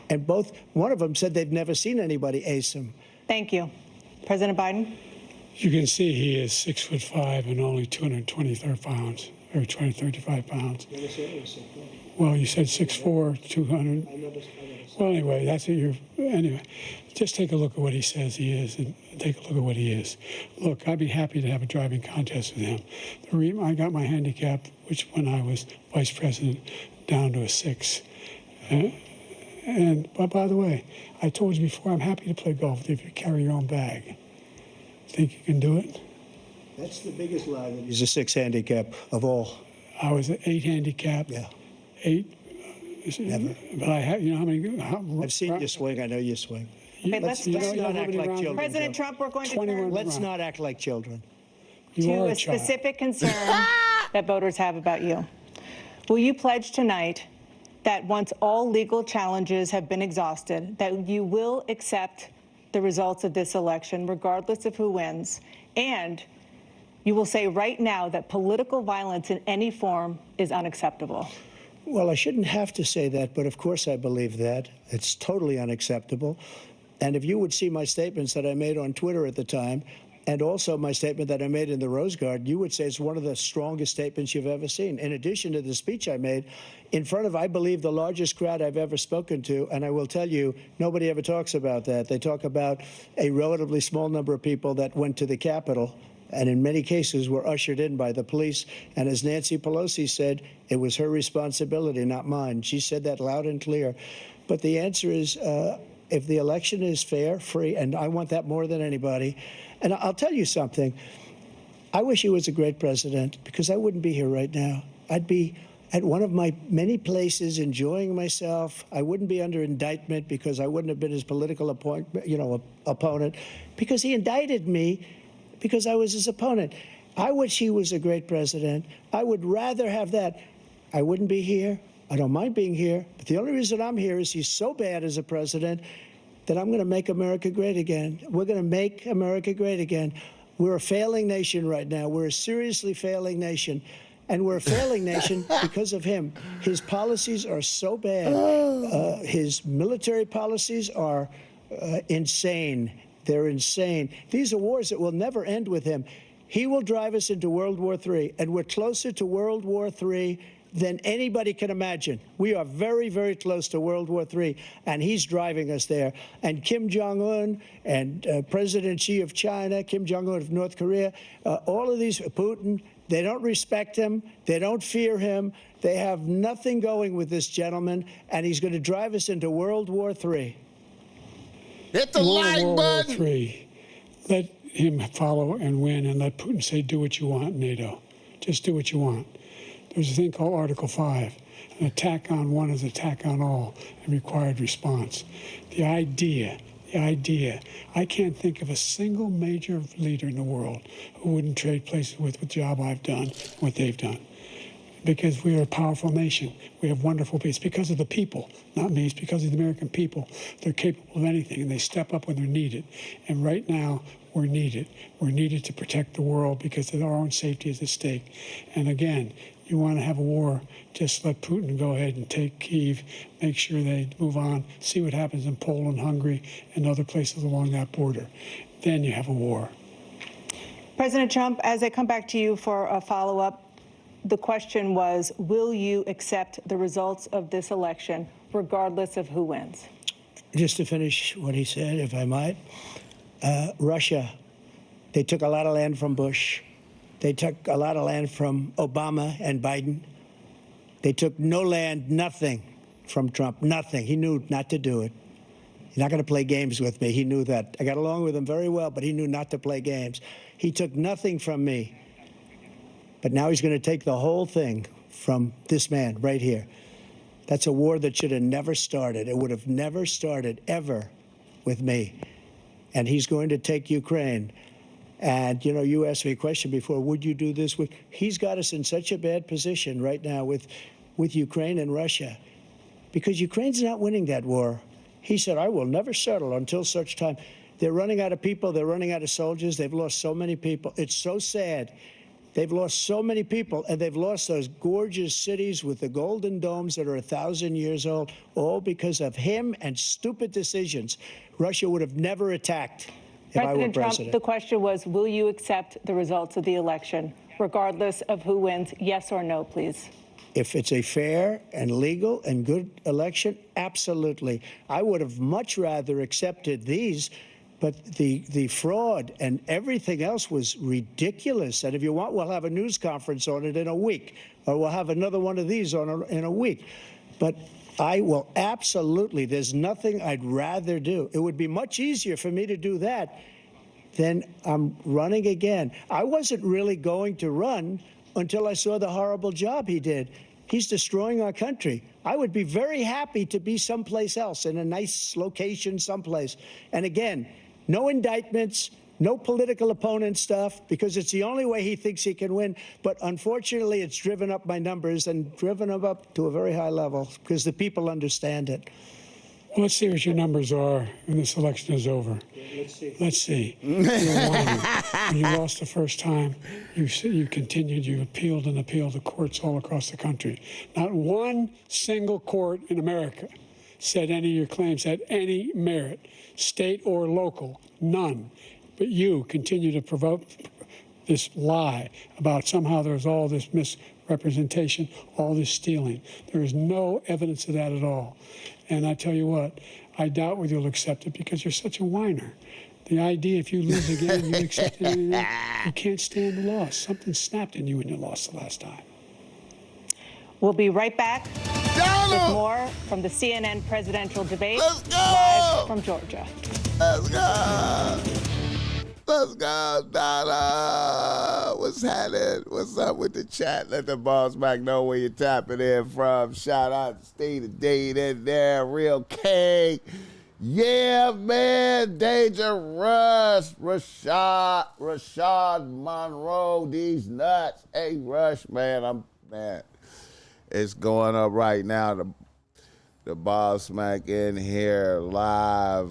and one of them said they've never seen anybody ace him. Thank you. President Biden? You can see he is 6'5" and only 223 pounds, or 235 pounds. Well, you said 6'4", 200. Well, anyway, that's what anyway, just take a look at what he says he is, and take a look at what he is. Look, I'd be happy to have a driving contest with him. The reason I got my handicap, which when I was vice president, down to a 6. But by the way, I told you before, I'm happy to play golf if you carry your own bag. Think you can do it? That's the biggest lie, that he's a 6 handicap of all. I was an 8 handicap. Yeah. 8. Never. But I have, you know how many? I've seen you swing. I know you swing. Okay, let's not act like children. President Trump, we're going to turn Let's not act like children. to a specific concern that voters have about you. Will you pledge tonight that once all legal challenges have been exhausted, that you will accept the results of this election, regardless of who wins, and you will say right now that political violence in any form is unacceptable? Well, I shouldn't have to say that, but of course I believe that. It's totally unacceptable. And if you would see my statements that I made on Twitter at the time, and also my statement that I made in the Rose Garden, you would say it's one of the strongest statements you've ever seen. In addition to the speech I made in front of, I believe, the largest crowd I've ever spoken to, and I will tell you, nobody ever talks about that. They talk about a relatively small number of people that went to the Capitol, and in many cases were ushered in by the police. And as Nancy Pelosi said, it was her responsibility, not mine. She said that loud and clear. But the answer is, if the election is fair, free, and I want that more than anybody. And I'll tell you something. I wish he was a great president, because I wouldn't be here right now. I'd be at one of my many places enjoying myself. I wouldn't be under indictment, because I wouldn't have been his political opponent, because he indicted me because I was his opponent. I wish he was a great president. I would rather have that. I wouldn't be here. I don't mind being here. But the only reason I'm here is he's so bad as a president that I'm going to make America great again. We're going to make America great again. We're a failing nation right now. We're a seriously failing nation. And we're a failing nation because of him. His policies are so bad. His military policies are insane. They're insane. These are wars that will never end with him. He will drive us into World War III, and we're closer to World War III than anybody can imagine. We are very, very close to World War III, and he's driving us there. And Kim Jong-un and President Xi of China, Kim Jong-un of North Korea, all of these, Putin, they don't respect him. They don't fear him. They have nothing going with this gentleman, and he's going to drive us into World War III. Hit the like World button. War III. Let him follow and win, and let Putin say, do what you want, NATO. Just do what you want. There's a thing called Article 5. An attack on one is an attack on all, and required response. The idea, I can't think of a single major leader in the world who wouldn't trade places with the job I've done, what they've done. Because we are a powerful nation. We have wonderful people. It's because of the people, not me. It's because of the American people. They're capable of anything, and they step up when they're needed. And right now, we're needed. We're needed to protect the world because our own safety is at stake. And again, you want to have a war, just let Putin go ahead and take Kyiv, make sure they move on, see what happens in Poland, Hungary, and other places along that border. Then you have a war. President Trump, as I come back to you for a follow-up, the question was, will you accept the results of this election, regardless of who wins? Just to finish what he said, if I might, Russia, they took a lot of land from Bush. They took a lot of land from Obama and Biden. They took no land, nothing from Trump, nothing. He knew not to do it. You're not going to play games with me. He knew that. I got along with him very well, but he knew not to play games. He took nothing from me. But now he's going to take the whole thing from this man right here. That's a war that should have never started. It would have never started ever with me. And he's going to take Ukraine. And, you know, you asked me a question before, would you do this? He's got us in such a bad position right now with Ukraine and Russia, because Ukraine's not winning that war. He said, I will never settle until such time. They're running out of people. They're running out of soldiers. They've lost so many people. It's so sad. They've lost so many people, and they've lost those gorgeous cities with the golden domes that are 1,000 years old, all because of him and stupid decisions. Russia would have never attacked if I were President Trump, president. the question was, will you accept the results of the election, regardless of who wins? Yes or no, please. If it's a fair and legal and good election, absolutely. I would have much rather accepted these, but the fraud and everything else was ridiculous. And if you want, we'll have a news conference on it in a week, or we'll have another one of these in a week. But I will absolutely, there's nothing I'd rather do. It would be much easier for me to do that than I'm running again. I wasn't really going to run until I saw the horrible job he did. He's destroying our country. I would be very happy to be someplace else, in a nice location someplace. And again, no indictments, no political opponent stuff, because it's the only way he thinks he can win. But unfortunately, it's driven up my numbers and driven them up to a very high level because the people understand it. Well, let's see what your numbers are when this election is over. Let's see. You're whining. When you lost the first time, you continued, you appealed and appealed to courts all across the country. Not one single court in America said any of your claims had any merit, state or local, none. But you continue to provoke this lie about somehow there's all this misrepresentation, all this stealing. There is no evidence of that at all. And I tell you what, I doubt whether you'll accept it because you're such a whiner. The idea, if you lose again, you accept anything, you can't stand the loss. Something snapped in you when you lost the last time. We'll be right back with more from the CNN presidential debate live from Georgia. Let's go. Let's go, Donna. What's happening? What's up with the chat? Let the boss back know where you're tapping in from. Shout out to Steve Dean in there. Real King. Yeah, man. Dangerous. Rashad Monroe. These nuts. Hey, Rush, man. It's going up right now. The BossMezzy in here live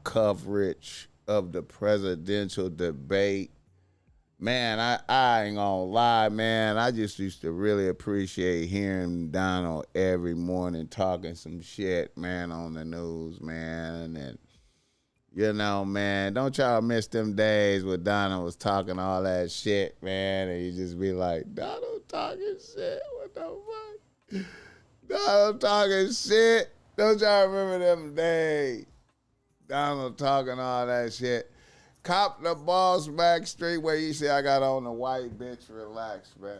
coverage of the presidential debate. Man, I ain't gonna lie, man. I just used to really appreciate hearing Donald every morning talking some shit, man, on the news, man. And, you know, man, don't y'all miss them days where Donald was talking all that shit, man, and you just be like, Donald talking shit? What the fuck? Donald talking shit? Don't y'all remember them days? Donald talking all that shit. Cop the BossMezzy street where you say I got on the white bitch relax, man.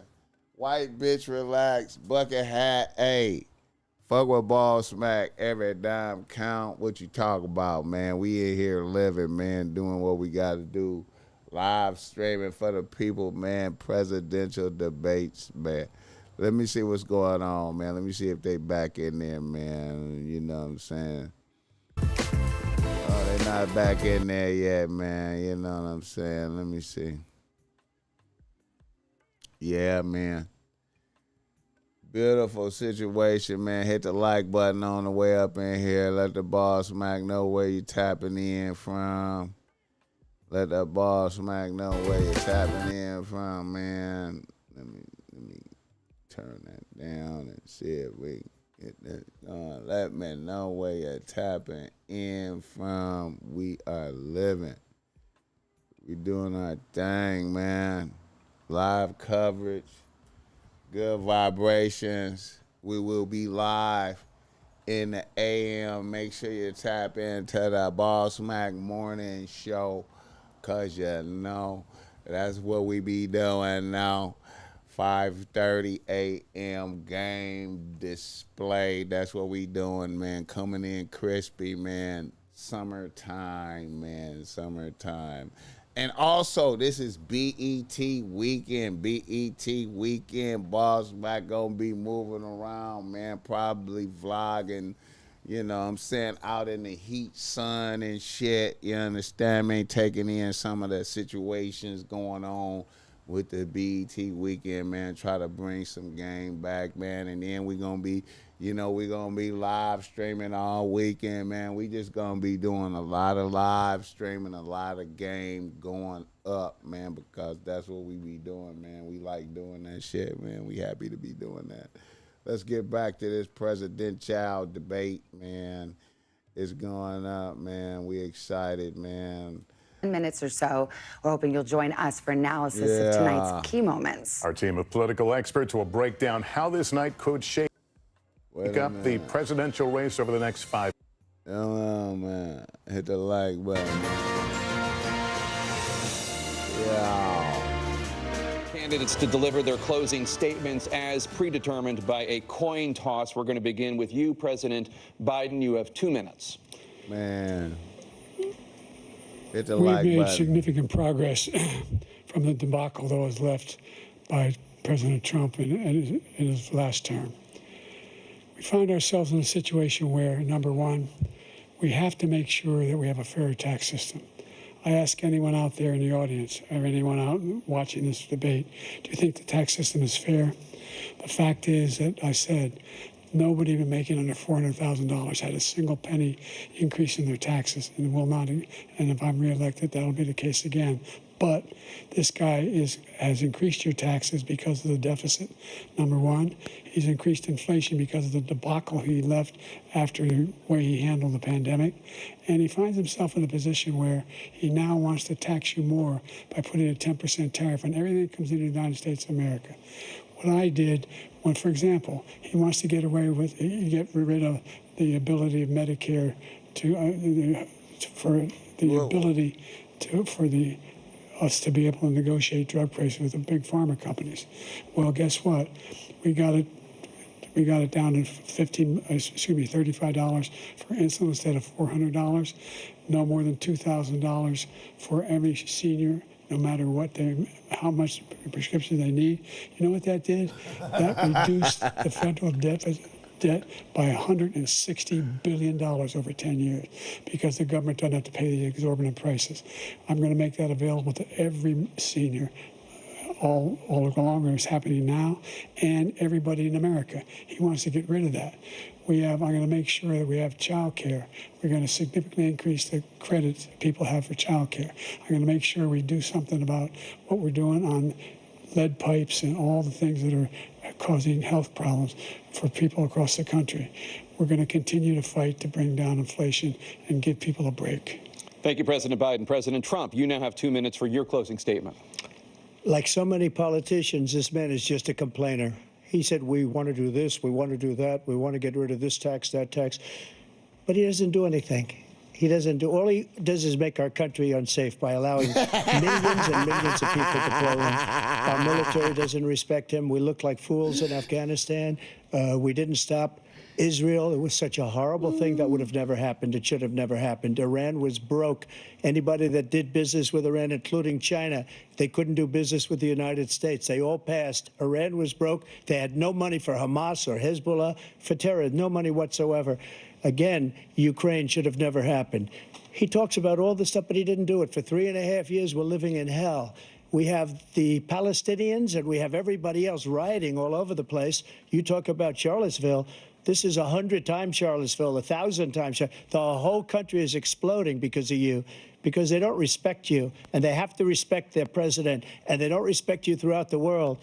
White bitch relax, bucket hat, hey. Fuck with BossMezzy, every dime count. What you talk about, man? We in here living, man, doing what we got to do. Live streaming for the people, man. Presidential debates, man. Let me see what's going on, man. Let me see if they back in there, man. You know what I'm saying? Oh, they not back in there yet, man. You know what I'm saying? Let me see. Yeah, man. Beautiful situation, man. Hit the like button on the way up in here. Let the BossMezzy know where you tapping in from. Let the BossMezzy know where you're tapping in from, man. Let me turn that down and see if we get that. Let me know where you're tapping in from. We are living. We doing our thing, man. Live coverage. Good vibrations. We will be live in the AM. Make sure you tap into the BossMezzy morning show, because you know that's what we be doing now. 5:30 a.m. game display. That's what we doing, man. Coming in crispy, man. Summertime, man. Summertime. And also, this is BET weekend. BET weekend. BossMezzy gonna be moving around, man. Probably vlogging, you know what I'm saying, out in the heat, sun and shit. You understand me? Taking in some of the situations going on with the BET weekend, man. Try to bring some game back, man. And then we're going to be, you know, we're going to be live streaming all weekend, man. We just going to be doing a lot of live streaming, a lot of game going up, man, because that's what we be doing, man. We like doing that shit, man. We happy to be doing that. Let's get back to this presidential debate, man. It's going up, man. We excited, man. Minutes or so. We're hoping you'll join us for analysis of tonight's key moments. Our team of political experts will break down how this night could shake up the presidential race over the next 5 years. Oh, man. Hit the like button. Yeah. Candidates to deliver their closing statements as predetermined by a coin toss. We're going to begin with you, President Biden. You have 2 minutes. Man. Hit the We've like made button. significant progress from the debacle that was left by President Trump in his last term. We find ourselves in a situation where, number one, we have to make sure that we have a fair tax system. I ask anyone out there in the audience or anyone out watching this debate, do you think the tax system is fair? The fact is that I said nobody even making under $400,000 had a single penny increase in their taxes and will not. And if I'm reelected, that'll be the case again. But this guy has increased your taxes because of the deficit, number one. He's increased inflation because of the debacle he left after the way he handled the pandemic. And he finds himself in a position where he now wants to tax you more by putting a 10% tariff on everything that comes into the United States of America. What I did, when, for example, he wants to get rid of the ability of Medicare us to be able to negotiate drug prices with the big pharma companies. Well, guess what? We got it down to $35 for insulin instead of $400. No more than $2,000 for every senior, no matter how much prescription they need. You know what that did? That reduced the federal debt by $160 billion over 10 years because the government doesn't have to pay the exorbitant prices. I'm going to make that available to every senior all along. It's happening now, and everybody in America. He wants to get rid of that. I'm going to make sure that we have child care. We're going to significantly increase the credit people have for child care. I'm going to make sure we do something about what we're doing on lead pipes and all the things that are causing health problems for people across the country. We're going to continue to fight to bring down inflation and give people a break. Thank you, President Biden. President Trump, you now have 2 minutes for your closing statement. Like so many politicians, this man is just a complainer. He said, we want to do this, we want to do that, we want to get rid of this tax, that tax. But he doesn't do anything. All he does is make our country unsafe by allowing millions and millions of people to flow in. Our military doesn't respect him. We look like fools in Afghanistan. We didn't stop Israel. It was such a horrible thing that would have never happened. It should have never happened. Iran was broke. Anybody that did business with Iran, including China, they couldn't do business with the United States. They all passed. Iran was broke. They had no money for Hamas or Hezbollah, for terror, no money whatsoever. Again, Ukraine should have never happened. He talks about all this stuff, but he didn't do it. For 3.5 years, we're living in hell. We have the Palestinians and we have everybody else rioting all over the place. You talk about Charlottesville. This is 100 times Charlottesville, 1,000 times. The whole country is exploding because of you, because they don't respect you, and they have to respect their president, and they don't respect you throughout the world.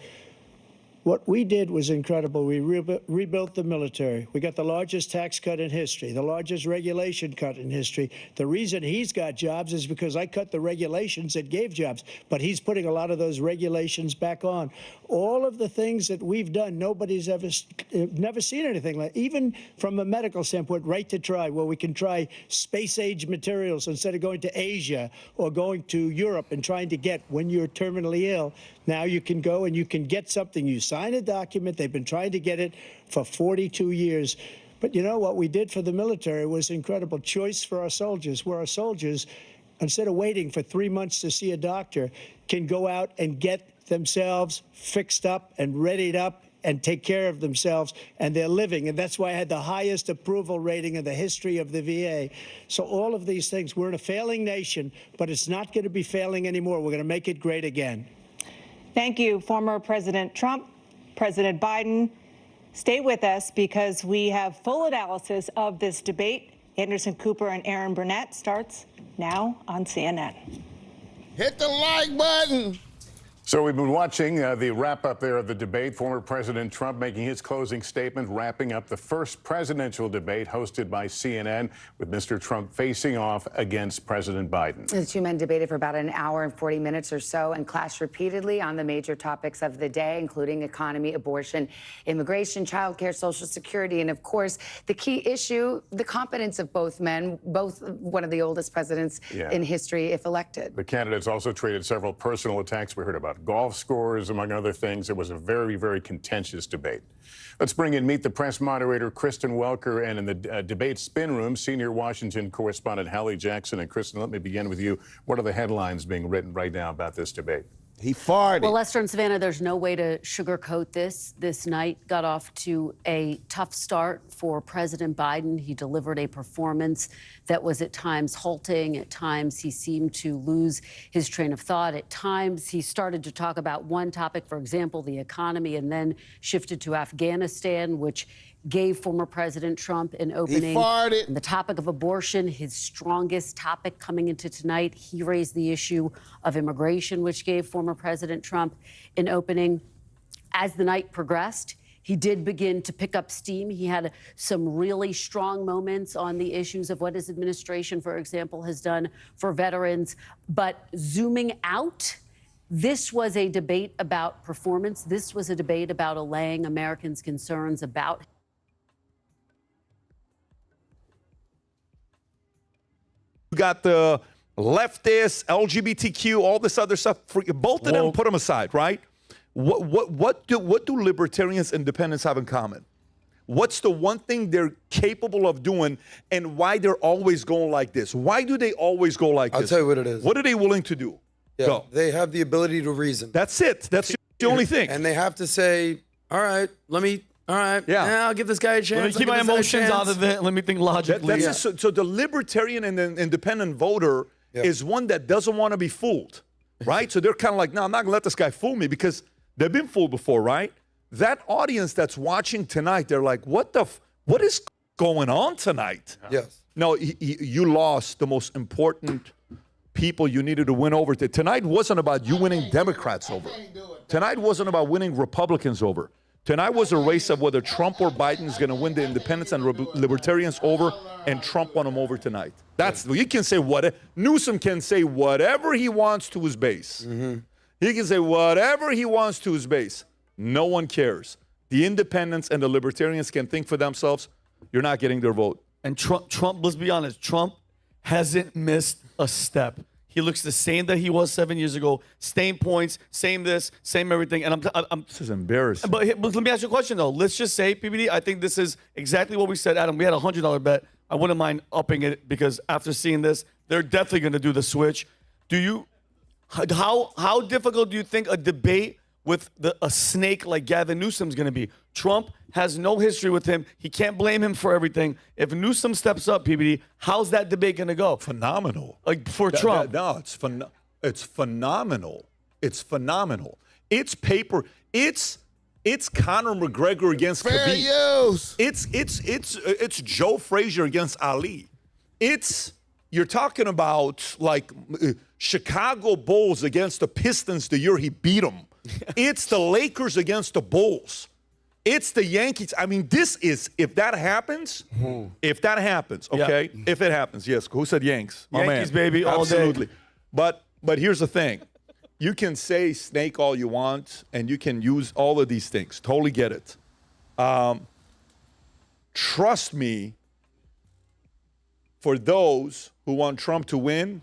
What we did was incredible. We rebuilt the military. We got the largest tax cut in history, the largest regulation cut in history. The reason he's got jobs is because I cut the regulations that gave jobs, but he's putting a lot of those regulations back on. All of the things that we've done, nobody's never seen anything like, even from a medical standpoint, right to try, where we can try space-age materials instead of going to Asia or going to Europe and trying to get, when you're terminally ill, Now you can go and you can get something. You sign a document. They've been trying to get it for 42 years. But you know what we did for the military was incredible. Choice for our soldiers, where our soldiers, instead of waiting for 3 months to see a doctor, can go out and get themselves fixed up and readied up and take care of themselves, and they're living. And that's why I had the highest approval rating in the history of the VA. So all of these things, we're in a failing nation, but it's not going to be failing anymore. We're going to make it great again. Thank you, former President Trump, President Biden. Stay with us because we have full analysis of this debate. Anderson Cooper and Aaron Burnett starts now on CNN. Hit the like button. So we've been watching the wrap-up there of the debate. Former President Trump making his closing statement, wrapping up the first presidential debate hosted by CNN, with Mr. Trump facing off against President Biden. The two men debated for about an hour and 40 minutes or so and clashed repeatedly on the major topics of the day, including economy, abortion, immigration, child care, Social Security, and, of course, the key issue, the competence of both men, both one of the oldest presidents in history, if elected. The candidates also traded several personal attacks. We heard about golf scores, among other things. It was a very, very contentious debate. Let's bring in Meet the Press moderator Kristen Welker, and in the debate spin room, senior Washington correspondent Hallie Jackson. And Kristen, let me begin with you. What are the headlines being written right now about this debate? He farted. Well, Lester and Savannah, there's no way to sugarcoat this. This night got off to a tough start for President Biden. He delivered a performance that was at times halting. At times, he seemed to lose his train of thought. At times, he started to talk about one topic, for example, the economy, and then shifted to Afghanistan, which gave former President Trump an opening. He farted. And the topic of abortion, his strongest topic coming into tonight. He raised the issue of immigration, which gave former President Trump an opening. As the night progressed, he did begin to pick up steam. He had some really strong moments on the issues of what his administration, for example, has done for veterans. But zooming out, this was a debate about performance. This was a debate about allaying Americans' concerns about You got the leftists, LGBTQ, all this other stuff. Both of them, put them aside, right? What do libertarians and independents have in common? What's the one thing they're capable of doing, and why they're always going like this? Why do they always go like this? I'll tell you what it is. What are they willing to do? Yeah, Go. They have the ability to reason. That's it. That's the only thing. And they have to say, all right, I'll give this guy a chance. Let me keep my emotions out of it. Let me think logically. So the libertarian and the independent voter is one that doesn't want to be fooled, right? So they're kind of like, no, I'm not going to let this guy fool me, because they've been fooled before, right? That audience that's watching tonight, they're like, what is going on tonight? Yes. No, you lost the most important people you needed to win over. Tonight wasn't about you winning Democrats over. Tonight wasn't about winning Republicans over. Tonight was a race of whether Trump or Biden is going to win the independents and libertarians over, and Trump won them over tonight. That's, you can say what, Newsom can say whatever he wants to his base. He can say whatever he wants to his base. No one cares. The independents and the libertarians can think for themselves. You're not getting their vote. And Trump, let's be honest, Trump hasn't missed a step. He looks the same that he was 7 years ago. Same points, same this, same everything. And This is embarrassing. But let me ask you a question, though. Let's just say, PBD, I think this is exactly what we said, Adam. We had a $100 bet. I wouldn't mind upping it, because after seeing this, they're definitely going to do the switch. How difficult do you think a debate with a snake like Gavin Newsom is going to be? Trump has no history with him. He can't blame him for everything. If Newsom steps up, PBD, how's that debate going to go? Phenomenal. Like for Trump. No, it's phenomenal. It's phenomenal. It's paper. It's Conor McGregor against Fair Khabib. use. It's Joe Frazier against Ali. You're talking about like Chicago Bulls against the Pistons the year he beat them. It's the Lakers against the Bulls. It's the Yankees. I mean, this is, if that happens, okay? Yeah. If it happens, yes. Who said Yanks? My Yankees, man. baby, all day. Absolutely. But here's the thing. You can say snake all you want, and you can use all of these things. Totally get it. Trust me, for those who want Trump to win,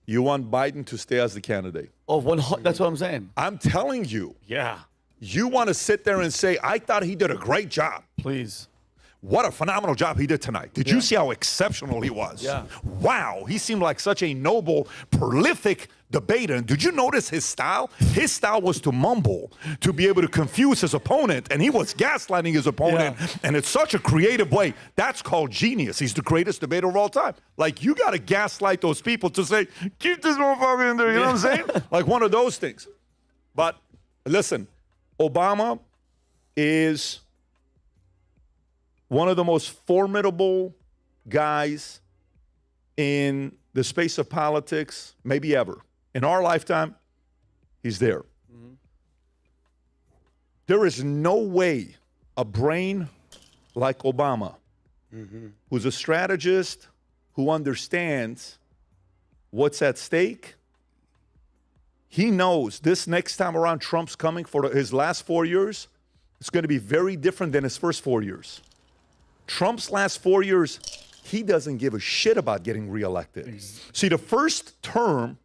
you want Biden to stay as the candidate. Oh, that's what I'm saying. I'm telling you. Yeah. You want to sit there and say, I thought he did a great job. Please. What a phenomenal job he did tonight. Did you see how exceptional he was? Yeah. Wow. He seemed like such a noble, prolific debater. And did you notice his style? His style was to mumble, to be able to confuse his opponent. And he was gaslighting his opponent. Yeah. And it's such a creative way. That's called genius. He's the greatest debater of all time. Like, you got to gaslight those people to say, keep this motherfucker in there. You know what I'm saying? Like one of those things. But listen, Obama is one of the most formidable guys in the space of politics, maybe ever. In our lifetime, he's there. Mm-hmm. There is no way a brain like Obama, who's a strategist, who understands what's at stake, he knows this next time around Trump's coming for his last 4 years, it's going to be very different than his first 4 years. Trump's last 4 years, he doesn't give a shit about getting reelected. See, the first term,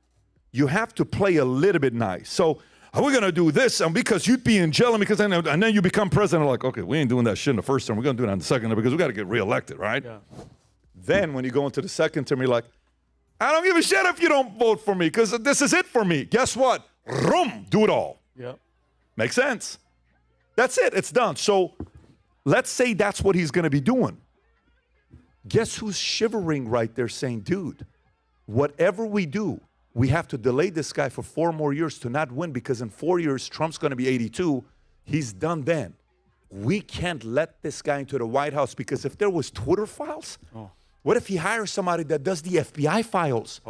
you have to play a little bit nice. So, are we going to do this? And because you'd be in jail, and because and then you become president, like, okay, we ain't doing that shit in the first term. We're going to do it in the second term because we got to get reelected, right? Yeah. Then when you go into the second term, you're like, I don't give a shit if you don't vote for me because this is it for me. Guess what? Vroom, do it all. Yeah. Makes sense. That's it. It's done. So let's say that's what he's going to be doing. Guess who's shivering right there saying, dude, whatever we do, we have to delay this guy for 4 more years to not win because in 4 years, Trump's going to be 82. He's done then. We can't let this guy into the White House because if there was Twitter files, what if he hires somebody that does the FBI files?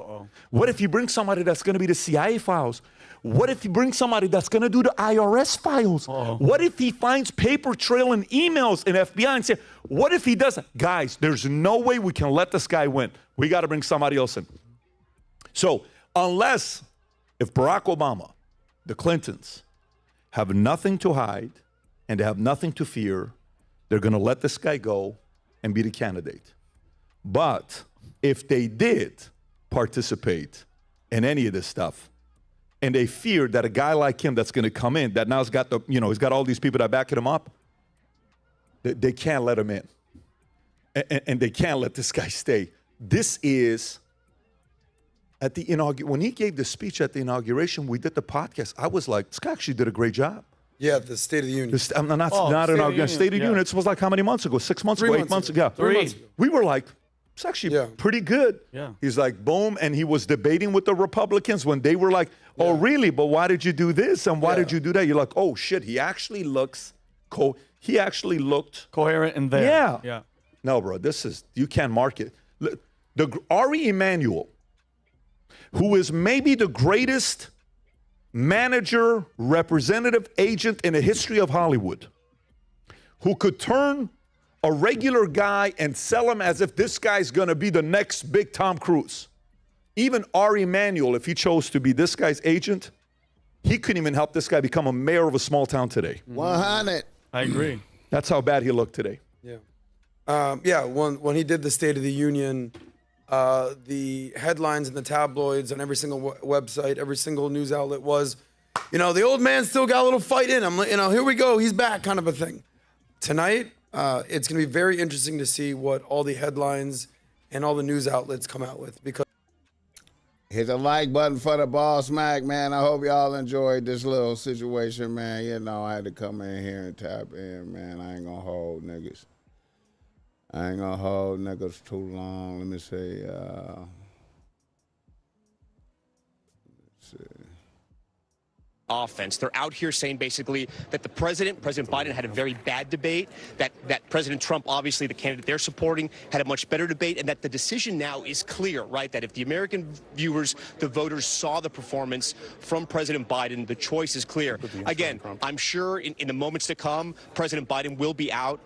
What if he brings somebody that's going to be the CIA files? What if he brings somebody that's going to do the IRS files? What if he finds paper trail and emails in FBI and say, what if he doesn't? Guys, there's no way we can let this guy win. We got to bring somebody else in. So unless if Barack Obama, the Clintons, have nothing to hide and they have nothing to fear, they're going to let this guy go and be the candidate. But if they did participate in any of this stuff, and they fear that a guy like him that's going to come in, that now has got the, he's got all these people that are backing him up, they can't let him in. And they can't let this guy stay. This is, at the when he gave the speech at the inauguration, we did the podcast. I was like, this guy actually did a great job. Yeah, the State of the Union. State of the Union. It was like how many months ago? 6 months ago, 8 months ago. 3 months ago. We were like, it's actually pretty good. Yeah. He's like, boom, and he was debating with the Republicans when they were like, oh, really? But why did you do this? And why did you do that? You're like, oh, shit, he actually looks he actually looked coherent in there. Yeah. Yeah. No, bro, you can't mark it. Ari Emanuel, who is maybe the greatest manager, representative, agent in the history of Hollywood, who could turn a regular guy and sell him as if this guy's going to be the next big Tom Cruise. Even Ari Emanuel, if he chose to be this guy's agent, he couldn't even help this guy become a mayor of a small town today. 100. I agree. That's how bad he looked today. Yeah. When he did the State of the Union, the headlines in the tabloids on every single website, every single news outlet was, the old man still got a little fight in him. Here we go, he's back, kind of a thing. Tonight, it's going to be very interesting to see what all the headlines and all the news outlets come out with, because hit the like button for the BossMezzy, man. I hope y'all enjoyed this little situation, man. I had to come in here and tap in, man. I ain't gonna hold niggas. Too long. Let me see. Let's see. Offense. They're out here saying basically that President Biden had a very bad debate, that President Trump, obviously the candidate they're supporting, had a much better debate, and that the decision now is clear, right? That if the American viewers, the voters saw the performance from President Biden, the choice is clear. Again, I'm sure in the moments to come, President Biden will be out.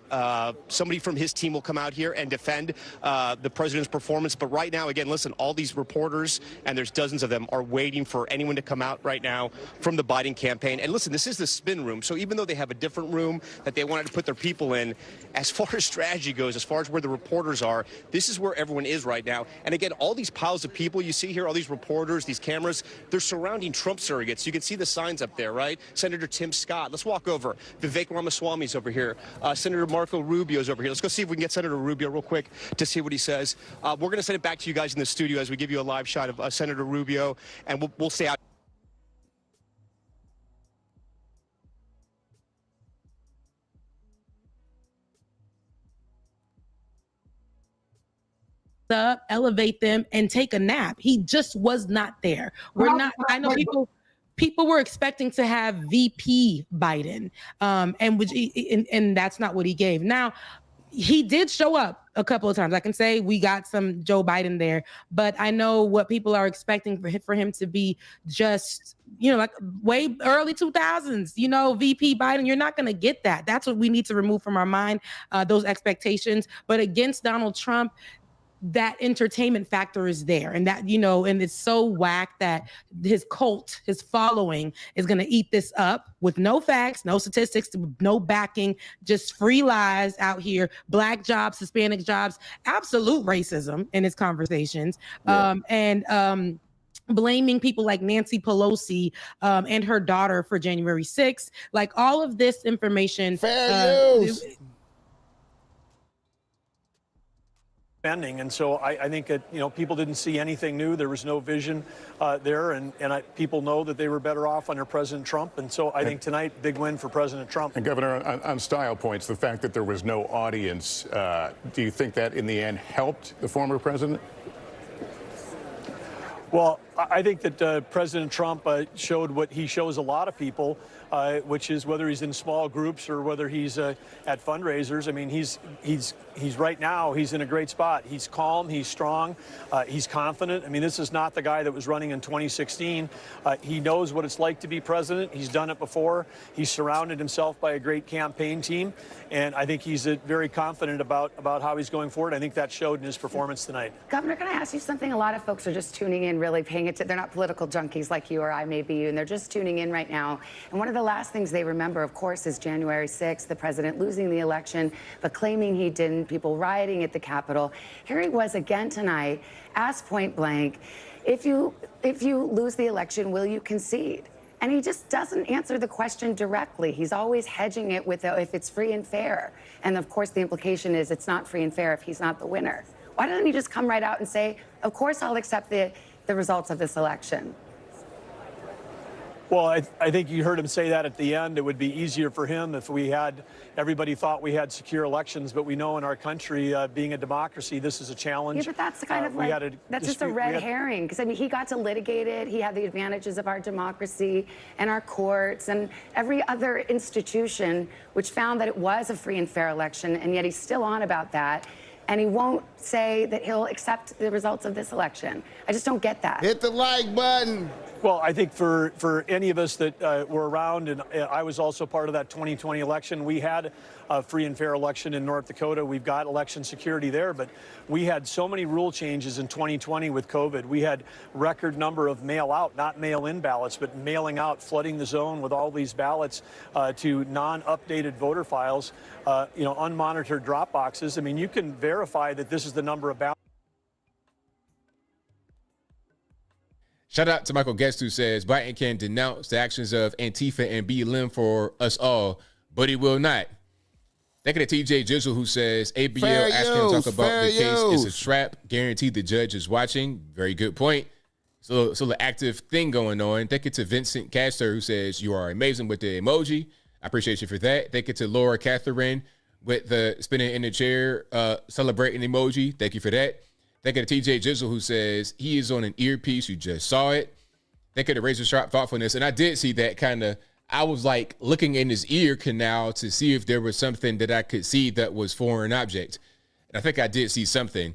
Somebody from his team will come out here and defend the president's performance. But right now, again, listen, all these reporters, and there's dozens of them, are waiting for anyone to come out right now from the Biden Biden campaign. And listen, this is the spin room. So even though they have a different room that they wanted to put their people in, as far as strategy goes, as far as where the reporters are, this is where everyone is right now. And again, all these piles of people you see here, all these reporters, these cameras, they're surrounding Trump surrogates. You can see the signs up there, right? Senator Tim Scott. Let's walk over. Vivek Ramaswamy's over here. Senator Marco Rubio's over here. Let's go see if we can get Senator Rubio real quick to see what he says. We're going to send it back to you guys in the studio as we give you a live shot of Senator Rubio, and we'll stay out. Up, elevate them, and take a nap. He just was not there. We're not. I know people were expecting to have VP Biden, and that's not what he gave. Now, he did show up a couple of times. I can say we got some Joe Biden there, but I know what people are expecting for him to be just, like way early 2000s, VP Biden. You're not going to get that. That's what we need to remove from our mind, those expectations. But against Donald Trump, that entertainment factor is there, and that, and it's so whack that his cult, his following is going to eat this up with no facts, no statistics, no backing, just free lies out here, black jobs, Hispanic jobs, absolute racism in his conversations. And blaming people like Nancy Pelosi and her daughter for January 6th, like all of this information. Fair use. And so I think that, people didn't see anything new. There was no vision there. And people know that they were better off under President Trump. And so I think tonight, big win for President Trump. And Governor, on style points, the fact that there was no audience, do you think that in the end helped the former president? Well, I think that President Trump showed what he shows a lot of people, which is whether he's in small groups or whether he's at fundraisers. I mean, he's right now, he's in a great spot. He's calm, he's strong, he's confident. I mean, this is not the guy that was running in 2016. He knows what it's like to be president. He's done it before. He's surrounded himself by a great campaign team. And I think he's very confident about how he's going forward. I think that showed in his performance tonight. Governor, can I ask you something? A lot of folks are just tuning in, really paying attention. They're not political junkies like you or I may be, and they're just tuning in right now. And one of the last things they remember, of course, is January 6th, the president losing the election, but claiming he didn't, people rioting at the Capitol. Here he was again tonight, asked point blank, if you lose the election, will you concede? And he just doesn't answer the question directly. He's always hedging it with if it's free and fair. And of course, the implication is it's not free and fair if he's not the winner. Why doesn't he just come right out and say, of course, I'll accept the results of this election? Well, I think you heard him say that at the end. It would be easier for him if everybody thought we had secure elections, but we know in our country, being a democracy, this is a challenge. Yeah, but that's kind of that's just a red herring. Because, I mean, he got to litigate it. He had the advantages of our democracy and our courts and every other institution, which found that it was a free and fair election, and yet he's still on about that. And he won't say that he'll accept the results of this election. I just don't get that. Hit the like button. Well, I think for any of us that were around, and I was also part of that 2020 election, we had a free and fair election in North Dakota. We've got election security there, but we had so many rule changes in 2020 with COVID. We had record number of mail out, not mail in ballots, but mailing out, flooding the zone with all these ballots to non-updated voter files, unmonitored drop boxes. I mean, you can verify that this is the number of ballots. Shout out to Michael Guest, who says Biden can denounce the actions of Antifa and be limb for us all, but he will not. Thank you to TJ Jizzle, who says ABL asking him to talk about the case is a trap. Guaranteed the judge is watching. Very good point. So the active thing going on. Thank you to Vincent Castor, who says you are amazing with the emoji. I appreciate you for that. Thank you to Laura Catherine with the spinning in the chair, celebrating emoji. Thank you for that. Thank you to TJ Jizzle, who says he is on an earpiece. You just saw it. Thank you to Razor Sharp Thoughtfulness. And I did see that kind of, I was like looking in his ear canal to see if there was something that I could see that was foreign object. And I think I did see something.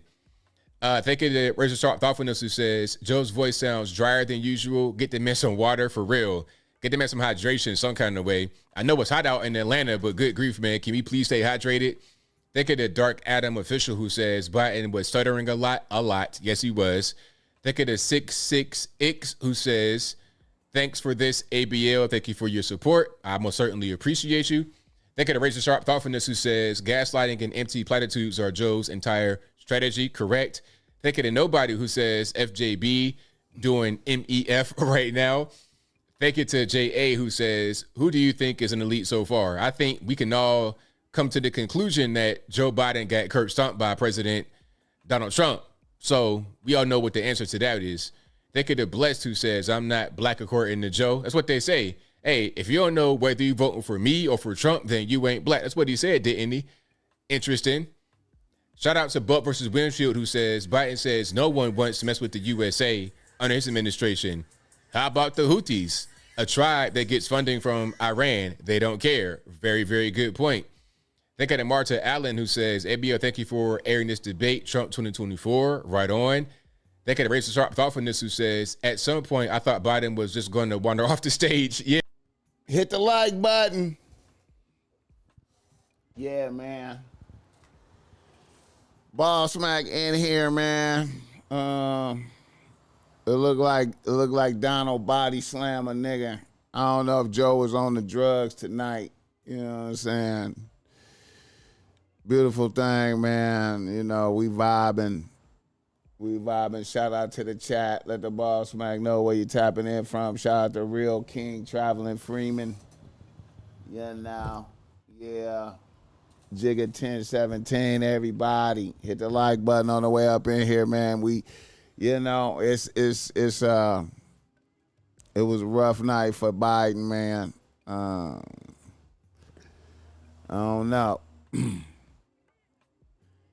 Thank you to Razor Sharp Thoughtfulness, who says Joe's voice sounds drier than usual. Get the man some water for real. Get the man some hydration some kind of way. I know it's hot out in Atlanta, but good grief, man. Can we please stay hydrated? Thank you to Dark Adam Official, who says Biden was stuttering a lot. Yes, he was. Thank you to 66X, who says Thanks for this, ABL. Thank you for your support. I most certainly appreciate you. Thank you to Razor Sharp Thoughtfulness, who says gaslighting and empty platitudes are Joe's entire strategy. Correct. Thank you to Nobody, who says FJB doing MEF right now. Thank you to JA, who says, who do you think is an elite so far? I think we can all come to the conclusion that Joe Biden got curb stomped by President Donald Trump. So we all know what the answer to that is. Thank you to Blessed, who says, I'm not black according to Joe. That's what they say. Hey, if you don't know whether you're voting for me or for Trump, then you ain't black. That's what he said, didn't he? Interesting. Shout out to Buck versus Winfield, who says, Biden says no one wants to mess with the USA under his administration. How about the Houthis? A tribe that gets funding from Iran. They don't care. Very, very good point. Thank you to Marta Allen, who says, ABO, thank you for airing this debate, Trump 2024. Right on. Thank you to Razor Sharp Thoughtfulness, who says, at some point, I thought Biden was just going to wander off the stage. Yeah. Hit the like button. Yeah, man. BossMezzy in here, man. It looked like Donald body slam a nigga. I don't know if Joe was on the drugs tonight. You know what I'm saying? Beautiful thing, man. You know, we vibing. Shout out to the chat. Let the BossMezzy know where you tapping in from. Shout out to Real King, Traveling Freeman. Yeah, now. Yeah. Jigga 1017, everybody. Hit the like button on the way up in here, man. We, you know, it was a rough night for Biden, man. I don't know.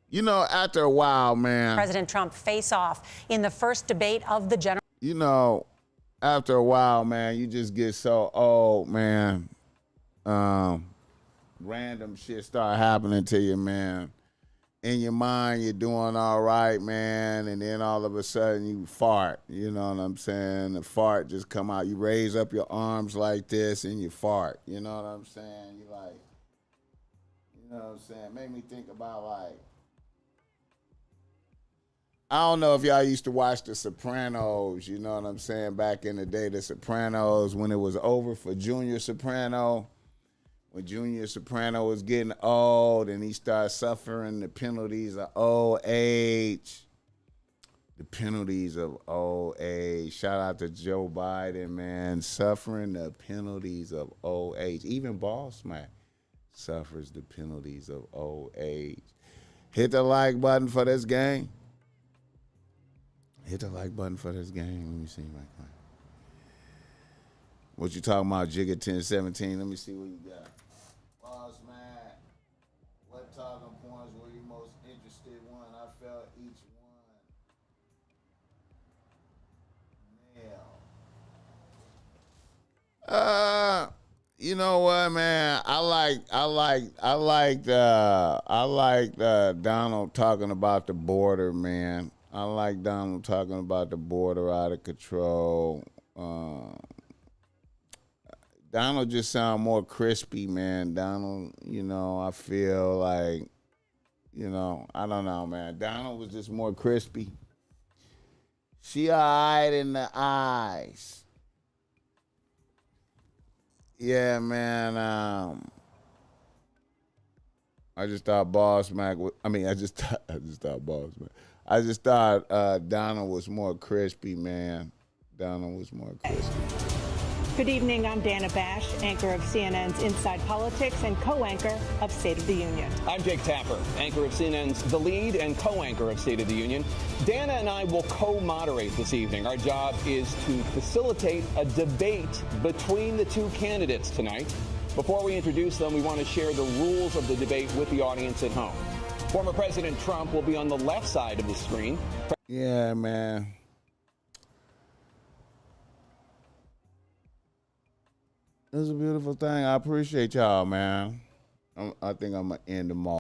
You know, after a while, man. President Trump face off in the first debate of the general. You know, after a while, man, you just get so old, man. Random shit start happening to you, man. In your mind, you're doing all right, man, and then all of a sudden you fart. You know what I'm saying? The fart just come out. You raise up your arms like this and you fart. You know what I'm saying? You like, you know what I'm saying? Made me think about like, I don't know if y'all used to watch The Sopranos, you know what I'm saying, back in the day, The Sopranos, when it was over for Junior Soprano, when Junior Soprano was getting old and he started suffering the penalties of old age. The penalties of old age. Shout out to Joe Biden, man, suffering the penalties of old age. Even BossMezzy suffers the penalties of old age. Hit the like button for this game. Hit the like button for this game. Let me see right now. What you talking about, Jigga 1017? Let me see what you got. BossMezzy, what talking points were you most interested in? I felt each one. Nail. You know what, man? I like Donald talking about the border, man. I like Donald talking about the border out of control. Donald just sound more crispy, man. Donald, you know, I feel like, you know, I don't know, man. Donald was just more crispy. She all right in the eyes. Yeah, man. I just thought BossMezzy. I just thought BossMezzy. I just thought Donald was more crispy, man. Donald was more crispy. Good evening. I'm Dana Bash, anchor of CNN's Inside Politics and co-anchor of State of the Union. I'm Jake Tapper, anchor of CNN's The Lead and co-anchor of State of the Union. Dana and I will co-moderate this evening. Our job is to facilitate a debate between the two candidates tonight. Before we introduce them, we want to share the rules of the debate with the audience at home. Former President Trump will be on the left side of the screen. Yeah, man. It was a beautiful thing. I appreciate y'all, man. I think I'm going to end them all.